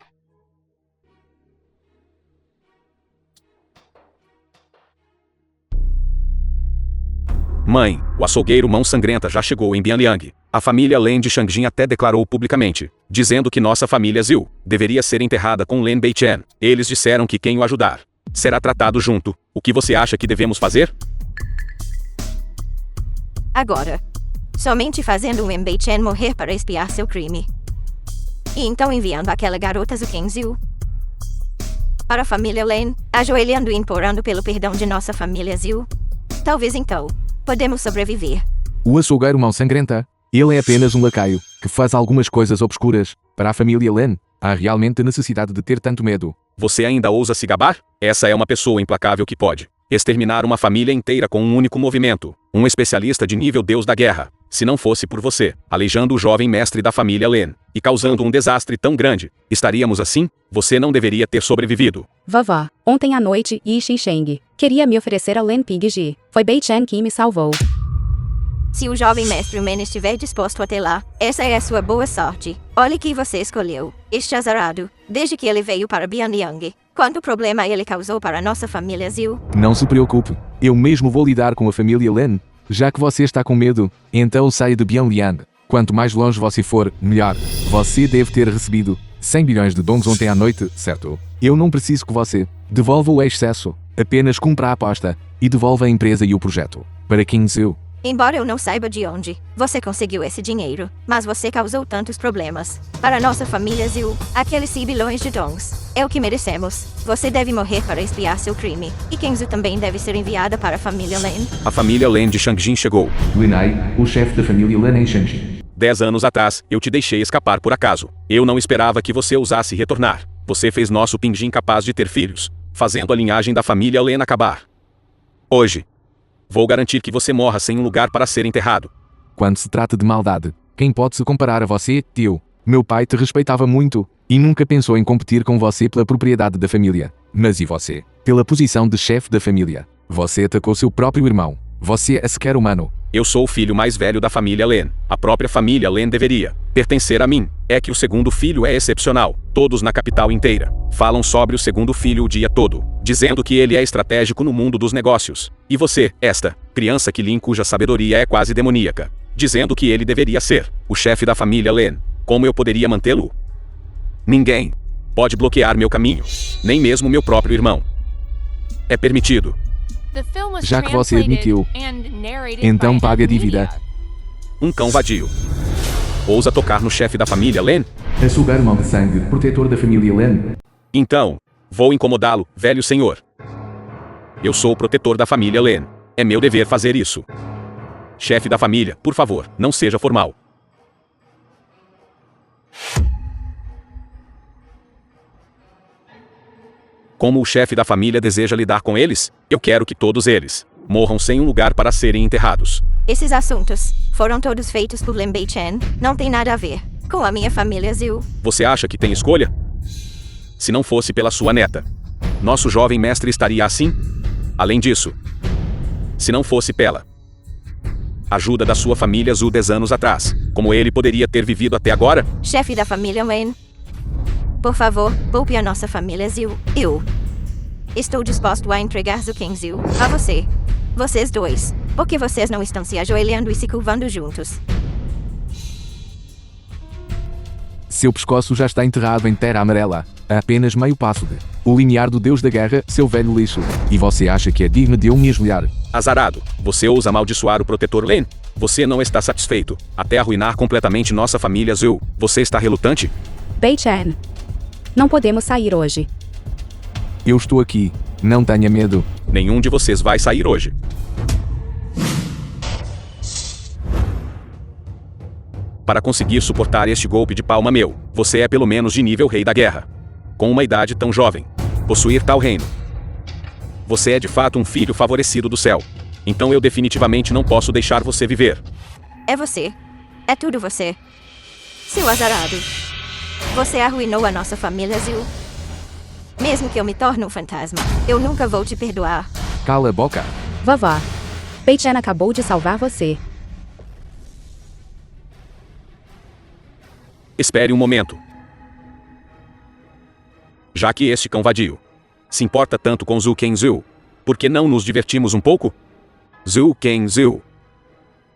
Mãe, o açougueiro mão sangrenta já chegou em Bianyang. A família Len de Shangjin até declarou publicamente, dizendo que nossa família Zhu deveria ser enterrada com Len Bei Chen. Eles disseram que quem o ajudar será tratado junto. O que você acha que devemos fazer? Agora. Somente fazendo Bei Chen morrer para expiar seu crime. E então enviando aquela garota Zhu Kingzu para a família Len, ajoelhando e implorando pelo perdão de nossa família Zhu. Talvez então podemos sobreviver. O açougueiro mão sangrenta. Ele é apenas um lacaio, que faz algumas coisas obscuras. Para a família Len, há realmente necessidade de ter tanto medo. Você ainda ousa se gabar? Essa é uma pessoa implacável que pode exterminar uma família inteira com um único movimento. Um especialista de nível Deus da Guerra. Se não fosse por você, aleijando o jovem mestre da família Len, e causando um desastre tão grande, estaríamos assim? Você não deveria ter sobrevivido. Vavá. Ontem à noite, Yi Xinsheng queria me oferecer a Len Pingji. Foi Bei Chen que me salvou. Se o jovem mestre Men estiver disposto até lá, essa é a sua boa sorte. Olhe que você escolheu. Este azarado, desde que ele veio para Bianyang. Quanto problema ele causou para nossa família Zhu? Não se preocupe, eu mesmo vou lidar com a família Len. Já que você está com medo, então saia de Bianyang. Quanto mais longe você for, melhor. Você deve ter recebido 100 bilhões de dons ontem à noite, certo? Eu não preciso que você devolva o excesso. Apenas cumpra a aposta e devolva a empresa e o projeto. Para King Zhu. Embora eu não saiba de onde você conseguiu esse dinheiro, mas você causou tantos problemas para nossa família Zhu. Aqueles 100 bilhões de dons é o que merecemos. Você deve morrer para expiar seu crime. E King Zhu também deve ser enviada para a família Len. A família Len de Shangjin chegou. Linai, o chefe da família Len em Shangjin. 10 anos atrás, eu te deixei escapar por acaso. Eu não esperava que você ousasse retornar. Você fez nosso Pingjin capaz de ter filhos, fazendo a linhagem da família Len acabar. Hoje, vou garantir que você morra sem um lugar para ser enterrado. Quando se trata de maldade, quem pode se comparar a você, tio? Meu pai te respeitava muito e nunca pensou em competir com você pela propriedade da família. Mas e você? Pela posição de chefe da família. Você atacou seu próprio irmão. Você é sequer humano. Eu sou o filho mais velho da família Len. A própria família Len deveria pertencer a mim. É que o segundo filho é excepcional. Todos na capital inteira falam sobre o segundo filho o dia todo, dizendo que ele é estratégico no mundo dos negócios. E você, esta criança Qilin cuja sabedoria é quase demoníaca, dizendo que ele deveria ser o chefe da família Len. Como eu poderia mantê-lo? Ninguém pode bloquear meu caminho, nem mesmo meu próprio irmão. É permitido. Já que você admitiu, então pague a dívida. Um cão vadio ousa tocar no chefe da família Len? É sugar mão de sangue, protetor da família Len. Então, vou incomodá-lo, velho senhor. Eu sou o protetor da família Len. É meu dever fazer isso. Chefe da família, por favor, não seja formal. Como o chefe da família deseja lidar com eles, eu quero que todos eles morram sem um lugar para serem enterrados. Esses assuntos foram todos feitos por Lin Beichen. Não tem nada a ver com a minha família Zhu. Você acha que tem escolha? Se não fosse pela sua neta, nosso jovem mestre estaria assim? Além disso, se não fosse pela ajuda da sua família Zhu 10 anos atrás, como ele poderia ter vivido até agora? Chefe da família Len, por favor, poupe a nossa família Zhu. Eu estou disposto a entregar Zhu King Zhu a você. Vocês dois. Porque vocês não estão se ajoelhando e se curvando juntos. Seu pescoço já está enterrado em terra amarela, a apenas meio passo de o limiar do deus da guerra, seu velho lixo. E você acha que é digno de eu me ajoelhar? Azarado, você ousa amaldiçoar o protetor Len? Você não está satisfeito, até arruinar completamente nossa família Zhu. Você está relutante? Beichen, não podemos sair hoje. Eu estou aqui, não tenha medo. Nenhum de vocês vai sair hoje. Para conseguir suportar este golpe de palma meu, você é pelo menos de nível rei da guerra. Com uma idade tão jovem, possuir tal reino. Você é de fato um filho favorecido do céu. Então eu definitivamente não posso deixar você viver. É você. É tudo você. Seu azarado. Você arruinou a nossa família Zhu. Mesmo que eu me torne um fantasma, eu nunca vou te perdoar. Cala a boca. Vavá, Beichen acabou de salvar você. Espere um momento. Já que este cão vadio se importa tanto com Zhu Ken Zhu, por que não nos divertimos um pouco? Zhu Ken Zhu.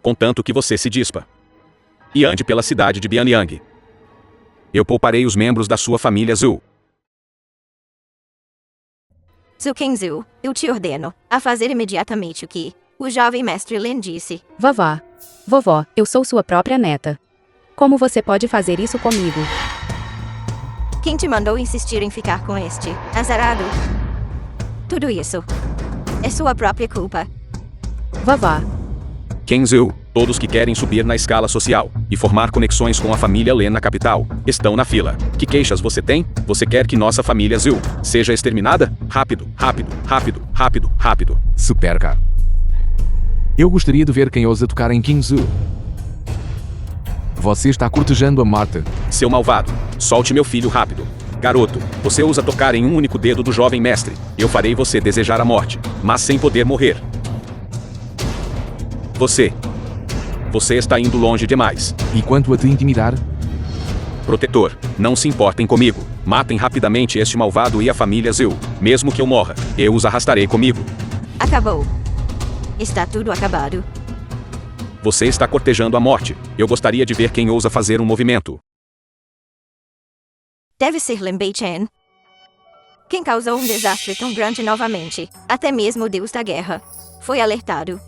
Contanto que você se dispa e ande pela cidade de Bianyang. Eu pouparei os membros da sua família Zhu. Zhu King Zhu, eu te ordeno a fazer imediatamente o que o jovem mestre Lin disse. Vavá, vovó, eu sou sua própria neta. Como você pode fazer isso comigo? Quem te mandou insistir em ficar com este azarado? Tudo isso é sua própria culpa. Vavá, Ken Zhu, todos que querem subir na escala social e formar conexões com a família Len na capital, estão na fila. Que queixas você tem? Você quer que nossa família Zhu seja exterminada? Rápido, rápido, rápido, rápido, rápido. Supercar. Eu gostaria de ver quem ousa tocar em King Zhu. Você está cortejando a morte. Seu malvado, solte meu filho rápido. Garoto, você ousa tocar em um único dedo do jovem mestre. Eu farei você desejar a morte, mas sem poder morrer. Você Você está indo longe demais. E quanto a te intimidar? Protetor, não se importem comigo. Matem rapidamente este malvado e a família Zil. Mesmo que eu morra, eu os arrastarei comigo. Acabou. Está tudo acabado. Você está cortejando a morte. Eu gostaria de ver quem ousa fazer um movimento. Deve ser Lin Bei-Chen. Quem causou um desastre tão grande novamente. Até mesmo o Deus da Guerra foi alertado.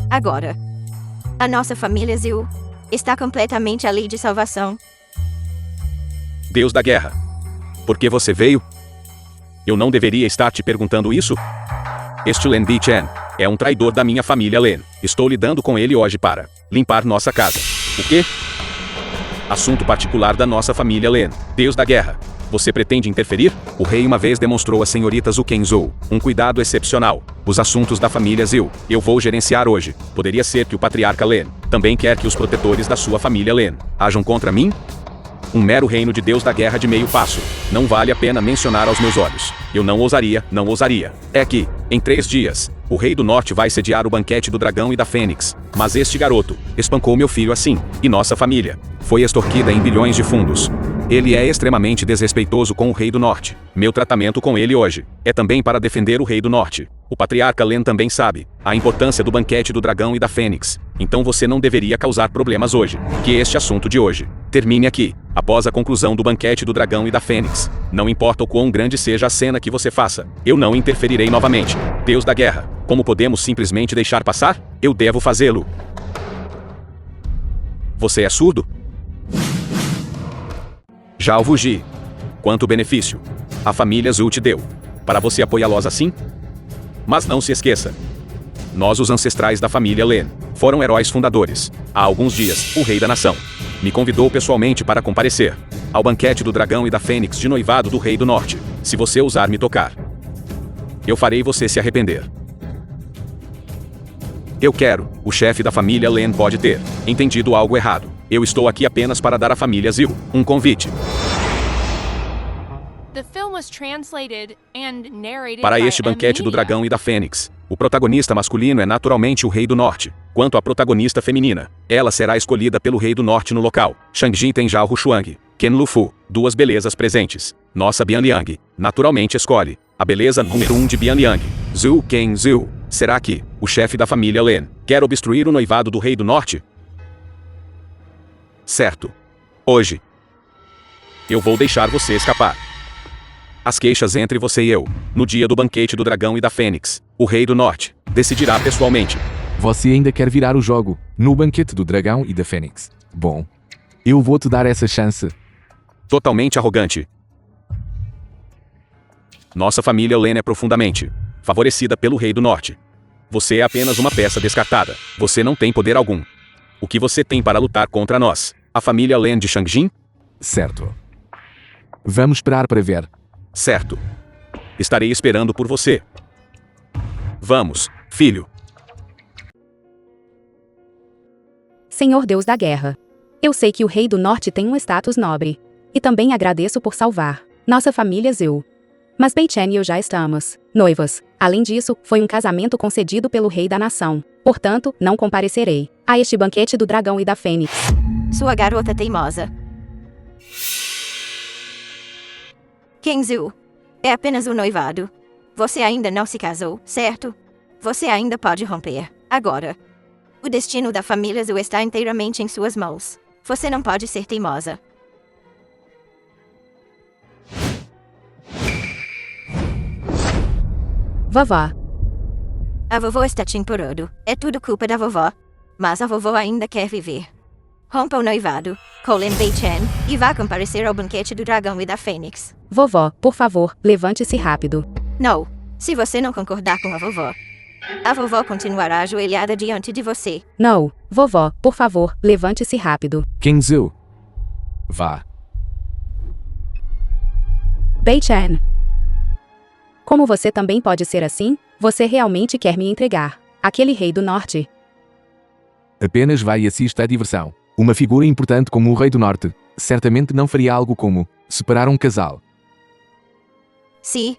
Agora, a nossa família Zil está completamente ali de salvação. Deus da Guerra. Por que você veio? Eu não deveria estar te perguntando isso? Este Lin Bei-Chen é um traidor da minha família Lin. Estou lidando com ele hoje para limpar nossa casa. O quê? Assunto particular da nossa família Lin. Deus da Guerra. Você pretende interferir? O rei uma vez demonstrou à senhorita Zhu Kenzhou um cuidado excepcional. Os assuntos da família Zil, eu vou gerenciar hoje. Poderia ser que o patriarca Lin também quer que os protetores da sua família Lin ajam contra mim? Um mero reino de Deus da Guerra de meio passo. Não vale a pena mencionar aos meus olhos. Eu não ousaria. É que, em 3 dias, o Rei do Norte vai sediar o banquete do dragão e da fênix. Mas este garoto espancou meu filho assim, e nossa família foi extorquida em bilhões de fundos. Ele é extremamente desrespeitoso com o Rei do Norte. Meu tratamento com ele hoje é também para defender o Rei do Norte. O patriarca Lin também sabe a importância do banquete do dragão e da fênix. Então você não deveria causar problemas hoje. Que este assunto de hoje termine aqui, após a conclusão do banquete do dragão e da fênix. Não importa o quão grande seja a cena que você faça, eu não interferirei novamente. Deus da Guerra, como podemos simplesmente deixar passar? Eu devo fazê-lo. Você é surdo? Já o Vugi. Quanto benefício a família Zhu te deu para você apoiá-los assim? Mas não se esqueça. Nós, os ancestrais da família Lin, foram heróis fundadores. Há alguns dias, o rei da nação me convidou pessoalmente para comparecer ao banquete do dragão e da fênix de noivado do Rei do Norte. Se você ousar me tocar, eu farei você se arrepender. Eu quero. O chefe da família Lin pode ter entendido algo errado. Eu estou aqui apenas para dar à família Zil um convite. The film was translated and narrated Para by este banquete do Amelia. dragão e da fênix, o protagonista masculino é naturalmente o Rei do Norte. Quanto à protagonista feminina, ela será escolhida pelo Rei do Norte no local. Shang-Chi tem Zhao Rushuang, Ken Lufu, 2 belezas presentes. Nossa Bianliang, naturalmente escolhe a beleza número 1 de Bianliang, Zhu Kenzhou. Será que o chefe da família Lin quer obstruir o noivado do Rei do Norte? Certo. Hoje, eu vou deixar você escapar. As queixas entre você e eu, no dia do banquete do dragão e da fênix, o Rei do Norte decidirá pessoalmente. Você ainda quer virar o jogo no banquete do dragão e da fênix. Bom, eu vou te dar essa chance. Totalmente arrogante. Nossa família Lin é profundamente favorecida pelo Rei do Norte. Você é apenas uma peça descartada. Você não tem poder algum. O que você tem para lutar contra nós? A família Lin de Shang-Jin? Certo. Vamos esperar para ver. Certo. Estarei esperando por você. Vamos, filho. Senhor Deus da Guerra. Eu sei que o Rei do Norte tem um status nobre. E também agradeço por salvar nossa família Zil. Mas Bei-Chen e eu já estamos noivos. Além disso, foi um casamento concedido pelo Rei da Nação. Portanto, não comparecerei a este banquete do dragão e da fênix. Sua garota teimosa. Kenzhou. É apenas um noivado. Você ainda não se casou, certo? Você ainda pode romper. Agora. O destino da família Zhu está inteiramente em suas mãos. Você não pode ser teimosa. Vovó. A vovó está te empurrando. É tudo culpa da vovó. Mas a vovó ainda quer viver. Rompa o noivado com Lin Bei-Chen e vá comparecer ao banquete do dragão e da fênix. Vovó, por favor, levante-se rápido. Não. Se você não concordar com a vovó continuará ajoelhada diante de você. Não. Vovó, por favor, levante-se rápido. Kenzhou. Vá. Bei-Chen. Como você também pode ser assim? Você realmente quer me entregar aquele Rei do Norte? Apenas vai e assista à diversão. Uma figura importante como o Rei do Norte certamente não faria algo como separar um casal. Sim.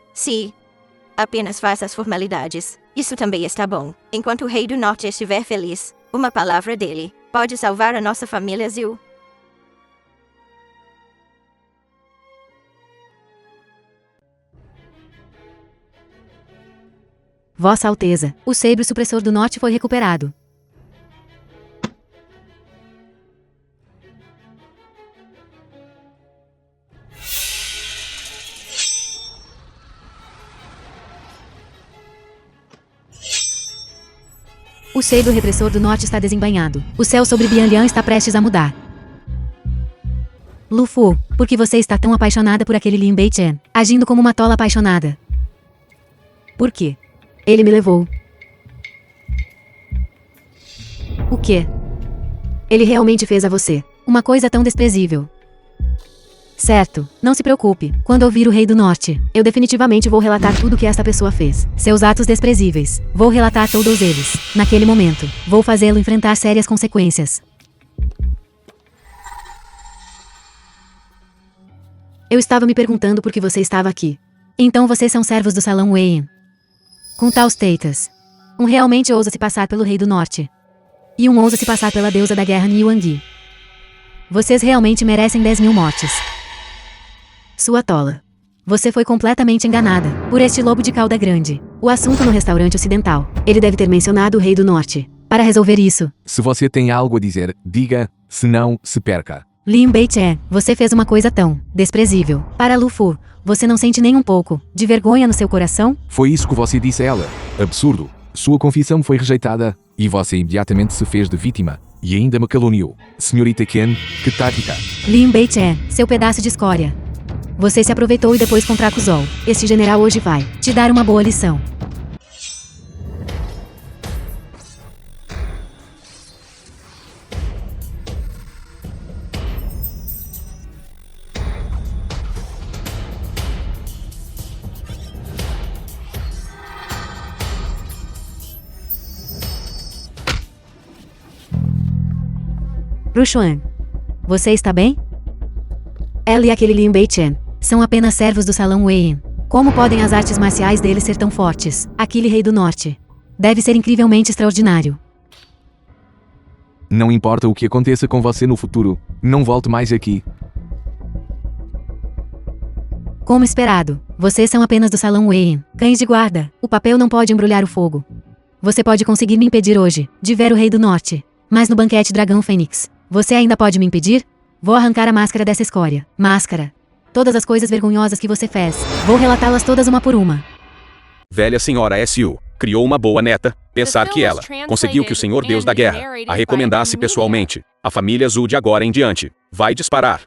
Apenas faça as formalidades. Isso também está bom. Enquanto o Rei do Norte estiver feliz, uma palavra dele pode salvar a nossa família, Zil. Vossa Alteza, o sabre supressor do norte foi recuperado. O sabre repressor do norte está desembainhado. O céu sobre Bianlian está prestes a mudar. Lufu, por que você está tão apaixonada por aquele Lin Beichen, agindo como uma tola apaixonada? Por quê? Ele me levou. O quê? Ele realmente fez a você uma coisa tão desprezível. Certo, não se preocupe. Quando ouvir o Rei do Norte, eu definitivamente vou relatar tudo o que esta pessoa fez. Seus atos desprezíveis. Vou relatar todos eles. Naquele momento, vou fazê-lo enfrentar sérias consequências. Eu estava me perguntando por que você estava aqui. Então vocês são servos do Salão Wei. Com tal status. Um realmente ousa se passar pelo Rei do Norte. E um ousa se passar pela deusa da guerra Niuangdi. Vocês realmente merecem 10.000 mortes. Sua tola. Você foi completamente enganada por este lobo de cauda grande. O assunto no restaurante ocidental. Ele deve ter mencionado o Rei do Norte. Para resolver isso. Se você tem algo a dizer, diga, senão, se perca. Lin Beichen, você fez uma coisa tão desprezível. Para Lufu, você não sente nem um pouco de vergonha no seu coração? Foi isso que você disse a ela. Absurdo. Sua confissão foi rejeitada, e você imediatamente se fez de vítima. E ainda me caluniou. Senhorita Ken, que tática. Lin Beichen, seu pedaço de escória. Você se aproveitou e depois contracusou. Este general hoje vai te dar uma boa lição. Rushuan, você está bem? Ela e aquele Lin Beichen são apenas servos do Salão Wei. Como podem as artes marciais deles ser tão fortes? Aquele Rei do Norte deve ser incrivelmente extraordinário. Não importa o que aconteça com você no futuro, não volte mais aqui. Como esperado, vocês são apenas do Salão Wei. Cães de guarda, o papel não pode embrulhar o fogo. Você pode conseguir me impedir hoje de ver o Rei do Norte, mas no banquete Dragão Fênix, você ainda pode me impedir? Vou arrancar a máscara dessa escória. Máscara. Todas as coisas vergonhosas que você fez. Vou relatá-las todas uma por uma. Velha senhora S.U. criou uma boa neta. Pensar que ela conseguiu que o Senhor Deus da Guerra a recomendasse pessoalmente. A família Zhu de agora em diante vai disparar.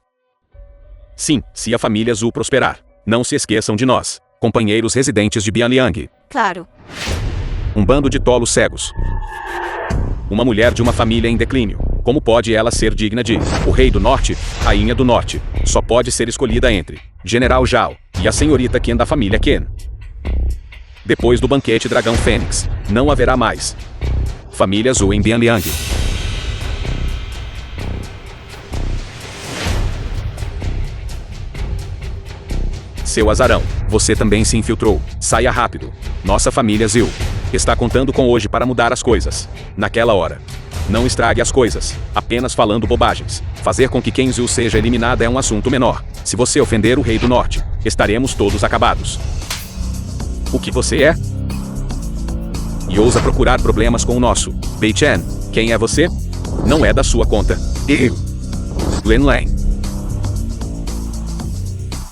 Sim, se a família Zhu prosperar. Não se esqueçam de nós, companheiros residentes de Bianliang. Claro. Um bando de tolos cegos. Uma mulher de uma família em declínio. Como pode ela ser digna de o Rei do Norte, Rainha do Norte? Só pode ser escolhida entre General Zhao e a senhorita Ken da família Ken. Depois do banquete Dragão Fênix, não haverá mais família Zhu em Bianliang. Seu azarão, você também se infiltrou. Saia rápido. Nossa família Zhu está contando com hoje para mudar as coisas. Naquela hora. Não estrague as coisas, apenas falando bobagens. Fazer com que Ken Zhu seja eliminada é um assunto menor. Se você ofender o Rei do Norte, estaremos todos acabados. O que você é? E ousa procurar problemas com o nosso Beichen. Quem é você? Não é da sua conta. Eu. Len Lang.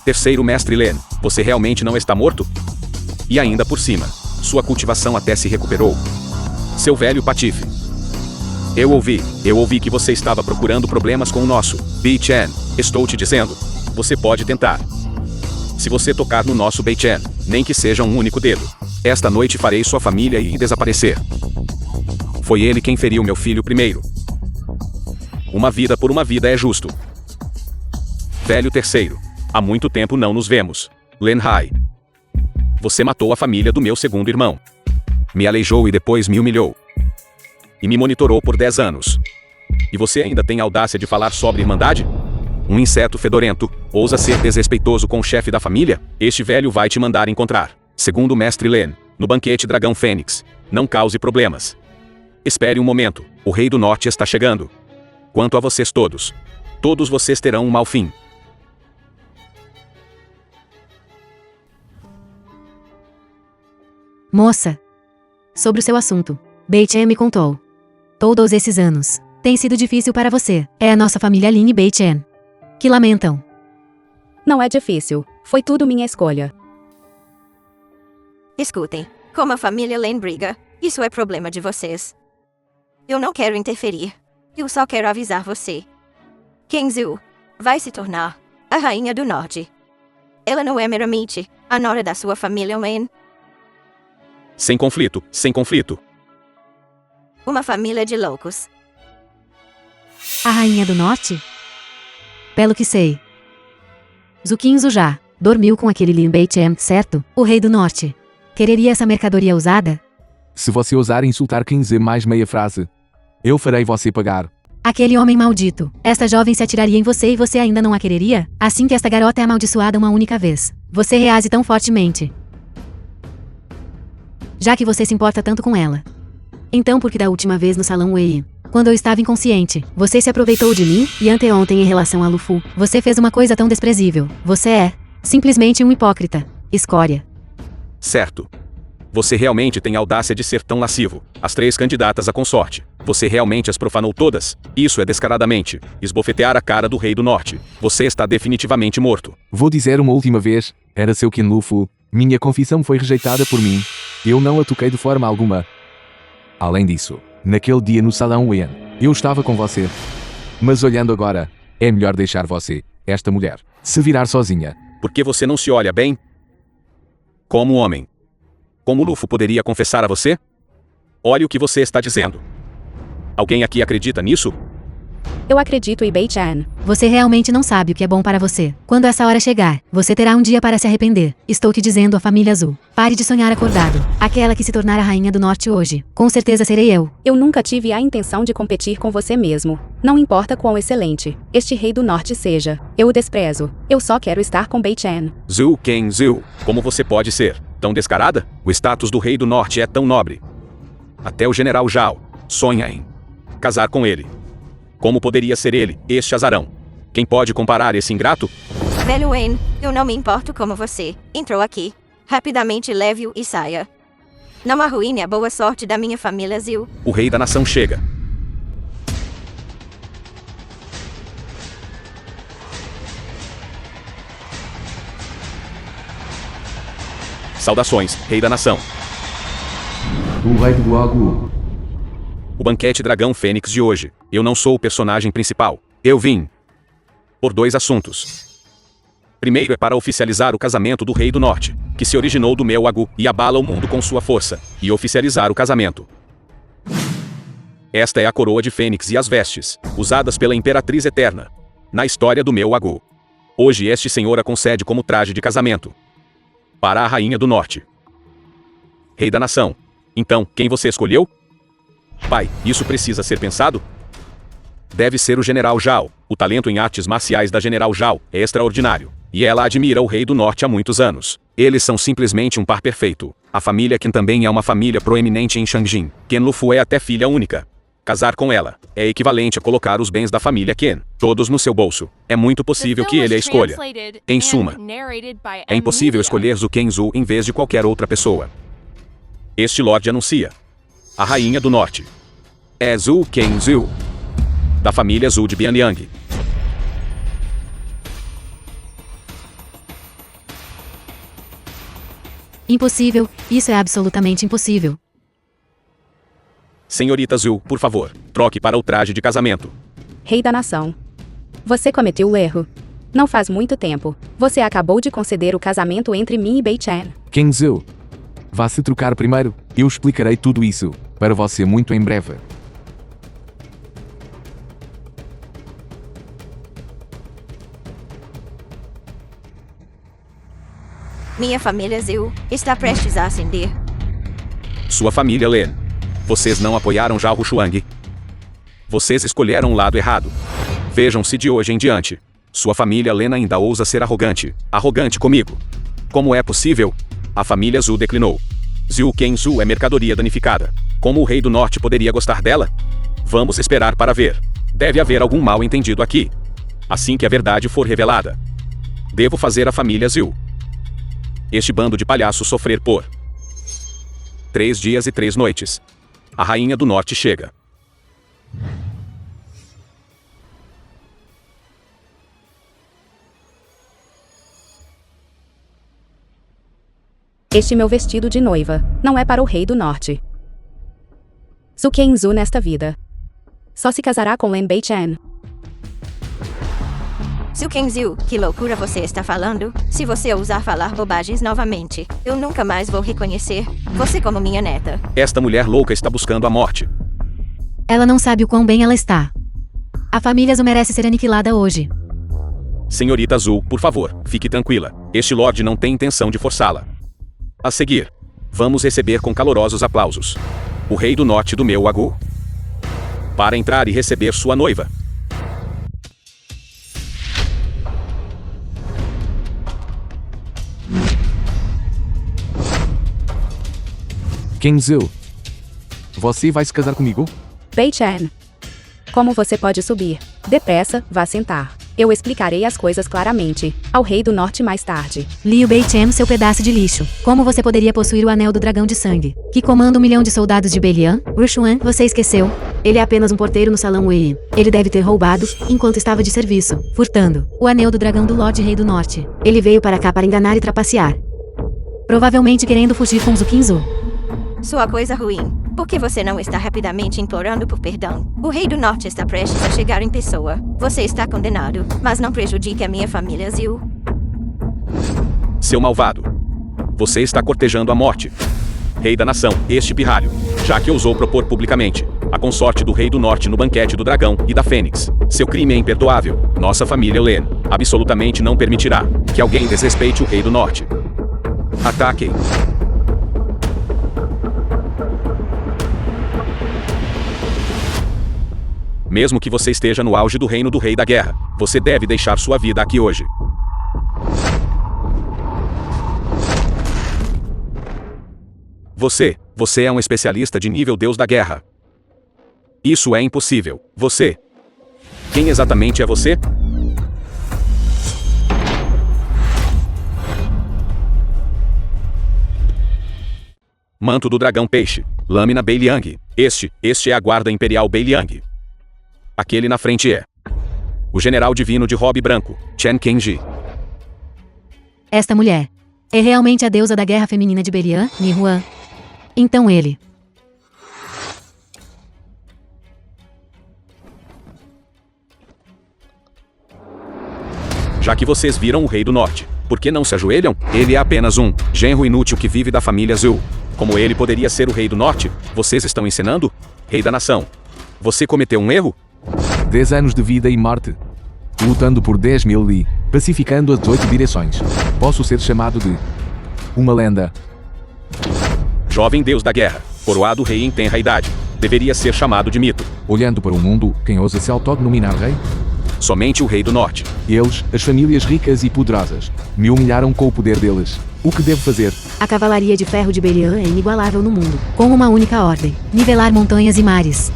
Terceiro mestre Len, você realmente não está morto? E ainda por cima, sua cultivação até se recuperou. Seu velho patife. Eu ouvi que você estava procurando problemas com o nosso Beichen. Estou te dizendo, você pode tentar. Se você tocar no nosso Beichen, nem que seja um único dedo, esta noite farei sua família ir desaparecer. Foi ele quem feriu meu filho primeiro. Uma vida por uma vida é justo. Velho terceiro, há muito tempo não nos vemos. Len Hai. Você matou a família do meu segundo irmão. Me aleijou e depois me humilhou. E me monitorou por 10 anos. E você ainda tem a audácia de falar sobre irmandade? Um inseto fedorento, ousa ser desrespeitoso com o chefe da família? Este velho vai te mandar encontrar. Segundo o mestre Len, no banquete Dragão Fênix. Não cause problemas. Espere um momento, o Rei do Norte está chegando. Quanto a vocês todos. Todos vocês terão um mau fim. Moça. Sobre o seu assunto. Beichen me contou. Todos esses anos. Tem sido difícil para você. É a nossa família Lin e Beichen. Que lamentam. Não é difícil. Foi tudo minha escolha. Escutem, como a família Lane briga, isso é problema de vocês. Eu não quero interferir. Eu só quero avisar você. Kenzhou vai se tornar a Rainha do Norte. Ela não é meramente a nora da sua família Lane. Sem conflito, sem conflito. Uma família de loucos. A Rainha do Norte? Pelo que sei. Zhu Qingzhou já dormiu com aquele Lin Beichen, certo? O Rei do Norte. Quereria essa mercadoria usada? Se você ousar insultar quem dizer mais meia frase, eu farei você pagar. Aquele homem maldito. Esta jovem se atiraria em você e você ainda não a quereria? Assim que esta garota é amaldiçoada uma única vez. Você reage tão fortemente. Já que você se importa tanto com ela. Então por que da última vez no Salão Wei, quando eu estava inconsciente, você se aproveitou de mim, e anteontem em relação a Lufu, você fez uma coisa tão desprezível. Você é simplesmente um hipócrita. Escória. Certo. Você realmente tem a audácia de ser tão lascivo. As 3 candidatas à consorte. Você realmente as profanou todas. Isso é descaradamente esbofetear a cara do Rei do Norte. Você está definitivamente morto. Vou dizer uma última vez, era seu Qian Lufu. Minha confissão foi rejeitada por mim. Eu não a toquei de forma alguma. Além disso, naquele dia no Salão Wen, eu estava com você. Mas olhando agora, é melhor deixar você, esta mulher, se virar sozinha. Por que você não se olha bem? Como homem. Como Lufu poderia confessar a você? Olhe o que você está dizendo. Alguém aqui acredita nisso? Eu acredito em Beichen. Você realmente não sabe o que é bom para você. Quando essa hora chegar, você terá um dia para se arrepender. Estou te dizendo, a família azul. Pare de sonhar acordado. Aquela que se tornar a Rainha do Norte hoje. Com certeza serei eu. Eu nunca tive a intenção de competir com você mesmo. Não importa quão excelente este Rei do Norte seja. Eu o desprezo. Eu só quero estar com Beichen. Zhu Kenzhou, como você pode ser tão descarada? O status do Rei do Norte é tão nobre. Até o General Zhao sonha em casar com ele. Como poderia ser ele, este azarão? Quem pode comparar esse ingrato? Velho Wayne, eu não me importo como você entrou aqui. Rapidamente leve-o e saia. Não arruine a boa sorte da minha família Zhu. O Rei da Nação chega. Saudações, Rei da Nação. O Rei do Agu. O banquete Dragão Fênix de hoje. Eu não sou o personagem principal. Eu vim por 2 assuntos. Primeiro é para oficializar o casamento do Rei do Norte, que se originou do meu Agu e abala o mundo com sua força, e oficializar o casamento. Esta é a coroa de Fênix e as vestes, usadas pela Imperatriz Eterna, na história do meu Agu. Hoje este senhor a concede como traje de casamento para a Rainha do Norte. Rei da Nação. Então, quem você escolheu? Pai, isso precisa ser pensado? Deve ser o General Zhao. O talento em artes marciais da General Zhao é extraordinário. E ela admira o Rei do Norte há muitos anos. Eles são simplesmente um par perfeito. A família Qin também é uma família proeminente em Shangjin. Qian Lufu é até filha única. Casar com ela é equivalente a colocar os bens da família Qin todos no seu bolso. É muito possível que ele a escolha. Em suma, é impossível escolher Zhu Kenzhou em vez de qualquer outra pessoa. Este Lorde anuncia. A Rainha do Norte é Zhu Kenzhou, da família Zhu de Bianyang. Impossível, isso é absolutamente impossível. Senhorita Zhu, por favor, troque para o traje de casamento. Rei da Nação. Você cometeu o erro. Não faz muito tempo. Você acabou de conceder o casamento entre mim e Beichen. Kenzhou. Vá se trocar primeiro. Eu explicarei tudo isso para você muito em breve. Minha família Zhu está prestes a ascender. Sua família Lin. Vocês não apoiaram Zhao Rushuang. Vocês escolheram o lado errado. Vejam-se de hoje em diante. Sua família Lin ainda ousa ser arrogante. Arrogante comigo. Como é possível? A família Zhu declinou. Zhu Kenzhou é mercadoria danificada. Como o Rei do Norte poderia gostar dela? Vamos esperar para ver. Deve haver algum mal-entendido aqui. Assim que a verdade for revelada, devo fazer a família Zil, este bando de palhaços, sofrer por 3 dias e 3 noites. A Rainha do Norte chega. Este meu vestido de noiva não é para o Rei do Norte. Su Kenzhu nesta vida só se casará com Lin Beichan. Su Kenzhu, que loucura você está falando? Se você ousar falar bobagens novamente, eu nunca mais vou reconhecer você como minha neta. Esta mulher louca está buscando a morte. Ela não sabe o quão bem ela está. A família Zhu merece ser aniquilada hoje. Senhorita Zhu, por favor, fique tranquila. Este Lorde não tem intenção de forçá-la. A seguir, vamos receber com calorosos aplausos o Rei do Norte do meu Agu, para entrar e receber sua noiva. Kenzhu, você vai se casar comigo? Beichan, como você pode subir? Depressa, vá sentar. Eu explicarei as coisas claramente ao Rei do Norte mais tarde. Liu Beichan, seu pedaço de lixo. Como você poderia possuir o Anel do Dragão de Sangue, que comanda 1 milhão de soldados de Belian? Rushuan, você esqueceu? Ele é apenas um porteiro no Salão Wei. Ele deve ter roubado, enquanto estava de serviço, furtando, o Anel do Dragão do Lorde Rei do Norte. Ele veio para cá para enganar e trapacear. Provavelmente querendo fugir com Su Kenzhu. Sua coisa ruim. Por que você não está rapidamente implorando por perdão? O Rei do Norte está prestes a chegar em pessoa. Você está condenado, mas não prejudique a minha família Zil. Seu malvado. Você está cortejando a morte. Rei da nação, este pirralho, já que ousou propor publicamente a consorte do Rei do Norte no banquete do Dragão e da Fênix. Seu crime é imperdoável. Nossa família Len absolutamente não permitirá que alguém desrespeite o Rei do Norte. Ataquem. Mesmo que você esteja no auge do reino do Rei da Guerra, você deve deixar sua vida aqui hoje. Você é um especialista de nível Deus da Guerra. Isso é impossível. Você. Quem exatamente é você? Manto do Dragão Peixe. Lâmina Beiliang. Este é a Guarda Imperial Beiliang. Aquele na frente é o General Divino de Robe Branco, Chen Kenji. Esta mulher é realmente a deusa da guerra feminina de Belian, Nihuan. Então ele. Já que vocês viram o Rei do Norte, por que não se ajoelham? Ele é apenas um genro inútil que vive da família Zhu. Como ele poderia ser o Rei do Norte? Vocês estão ensinando? Rei da nação. Você cometeu um erro? 10 anos de vida e morte. Lutando por 10.000 li, pacificando as 18 direções. Posso ser chamado de uma lenda. Jovem deus da guerra, coroado rei em tenra idade, deveria ser chamado de mito. Olhando para o mundo, quem ousa se autodenominar rei? Somente o Rei do Norte. Eles, as famílias ricas e poderosas, me humilharam com o poder deles. O que devo fazer? A cavalaria de ferro de Belian é inigualável no mundo, com uma única ordem: nivelar montanhas e mares.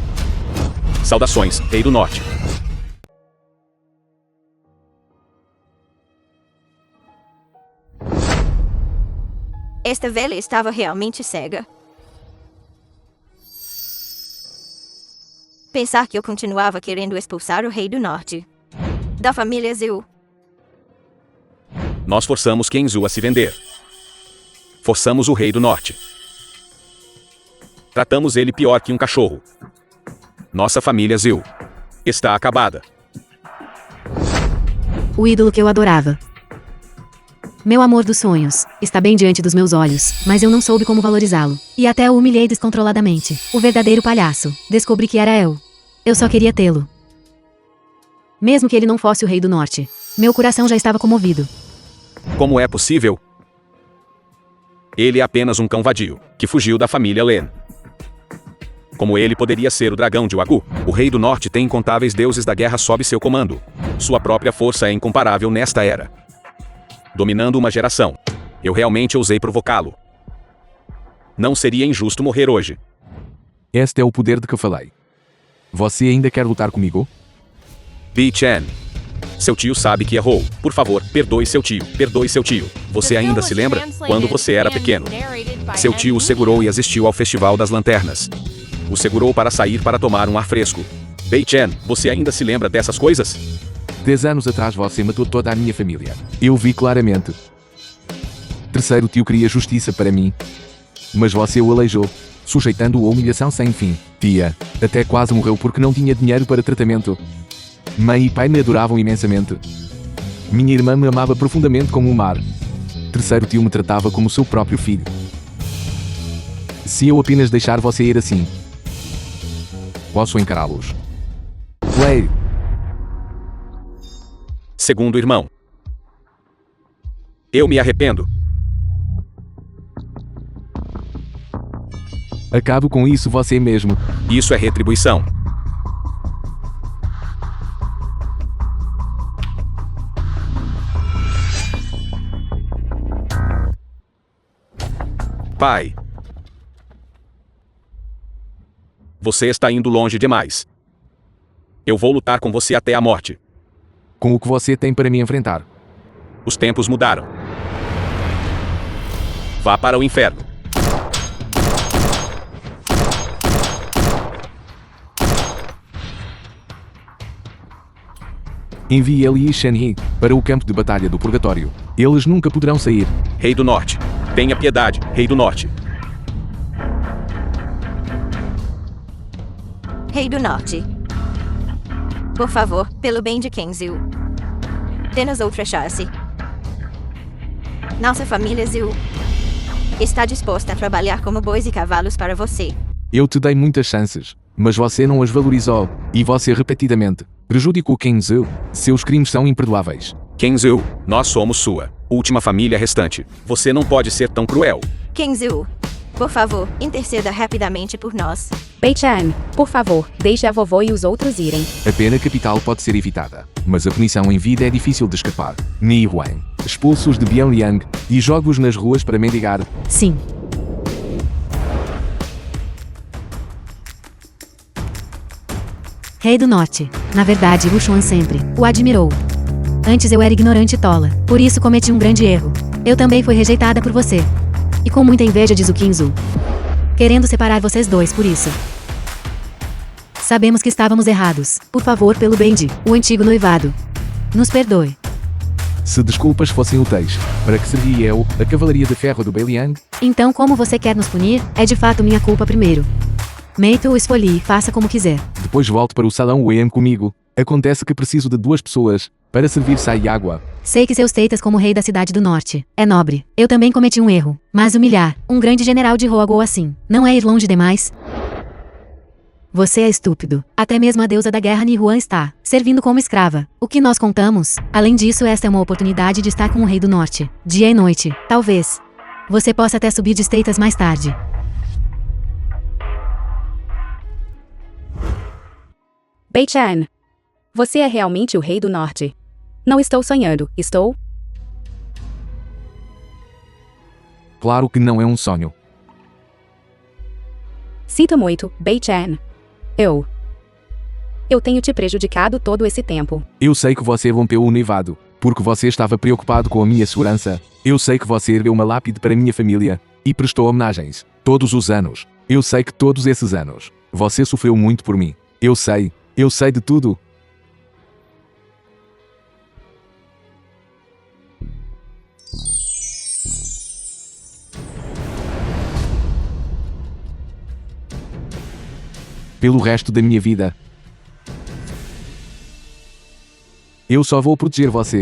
Saudações, Rei do Norte. Esta velha estava realmente cega. Pensar que eu continuava querendo expulsar o Rei do Norte da família Zhu. Nós forçamos Kenzhu a se vender. Forçamos o Rei do Norte. Tratamos ele pior que um cachorro. Nossa família Zhu está acabada. O ídolo que eu adorava. Meu amor dos sonhos está bem diante dos meus olhos, mas eu não soube como valorizá-lo. E até o humilhei descontroladamente. O verdadeiro palhaço. Descobri que era eu. Eu só queria tê-lo. Mesmo que ele não fosse o Rei do Norte. Meu coração já estava comovido. Como é possível? Ele é apenas um cão vadio, que fugiu da família Len. Como ele poderia ser o dragão de Wagu? O Rei do Norte tem incontáveis deuses da guerra sob seu comando. Sua própria força é incomparável nesta era. Dominando uma geração. Eu realmente ousei provocá-lo. Não seria injusto morrer hoje. Este é o poder de que falei. Você ainda quer lutar comigo? Bi-chan. Seu tio sabe que errou. Por favor, perdoe seu tio. Perdoe seu tio. Você ainda se lembra? Quando você era pequeno. Seu tio o segurou e assistiu ao Festival das Lanternas. O segurou para sair para tomar um ar fresco. Bei-chan, você ainda se lembra dessas coisas? 10 anos atrás você matou toda a minha família. Eu vi claramente. Terceiro tio queria justiça para mim. Mas você o aleijou, sujeitando-o a humilhação sem fim. Tia, até quase morreu porque não tinha dinheiro para tratamento. Mãe e pai me adoravam imensamente. Minha irmã me amava profundamente como o mar. Terceiro tio me tratava como seu próprio filho. Se eu apenas deixar você ir assim, posso encará-los. Play. Segundo irmão. Eu me arrependo. Acabo com isso você mesmo. Isso é retribuição. Pai. Você está indo longe demais. Eu vou lutar com você até a morte. Com o que você tem para me enfrentar. Os tempos mudaram. Vá para o inferno. Envie ele e Shen-Yi para o campo de batalha do Purgatório. Eles nunca poderão sair. Rei do Norte. Tenha piedade, Rei do Norte. Rei do Norte. Por favor, pelo bem de Kenzu. Dê-nos outra chance. Nossa família Zhu está disposta a trabalhar como bois e cavalos para você. Eu te dei muitas chances, mas você não as valorizou, e você repetidamente prejudicou Kenzu. Seus crimes são imperdoáveis. Kenzu, nós somos sua última família restante. Você não pode ser tão cruel. Kenzu, por favor, interceda rapidamente por nós. Bei-chan, por favor, deixe a vovó e os outros irem. A pena capital pode ser evitada, mas a punição em vida é difícil de escapar. Ni Huan, expulso-os de Bianliang e jogue-os nas ruas para mendigar. Sim. Rei do Norte. Na verdade, Wu Xuan sempre o admirou. Antes eu era ignorante e tola, por isso cometi um grande erro. Eu também fui rejeitada por você. E com muita inveja de Zhu Qingzu. Querendo separar vocês dois por isso. Sabemos que estávamos errados. Por favor, pelo bem de o antigo noivado. Nos perdoe. Se desculpas fossem úteis, para que servia eu, a Cavalaria de Ferro do Beiliang? Então, como você quer nos punir, é de fato minha culpa primeiro. Meito ou escolhi, faça como quiser. Depois volto para o salão Wen comigo. Acontece que preciso de 2 pessoas para servir chá e água. Sei que seus teitas como rei da cidade do norte é nobre. Eu também cometi um erro. Mas humilhar um grande general de Roagou assim, não é ir longe demais? Você é estúpido. Até mesmo a deusa da guerra Nihuan está servindo como escrava. O que nós contamos? Além disso, esta é uma oportunidade de estar com o rei do norte. Dia e noite. Talvez. Você possa até subir de esteitas mais tarde. Bei-chan, você é realmente o rei do norte. Não estou sonhando, estou? Claro que não é um sonho. Sinto muito, Bei-chan. Eu tenho te prejudicado todo esse tempo. Eu sei que você rompeu o noivado, porque você estava preocupado com a minha segurança. Eu sei que você ergueu uma lápide para minha família e prestou homenagens todos os anos. Eu sei que todos esses anos você sofreu muito por mim. Eu sei de tudo. Pelo resto da minha vida, eu só vou proteger você.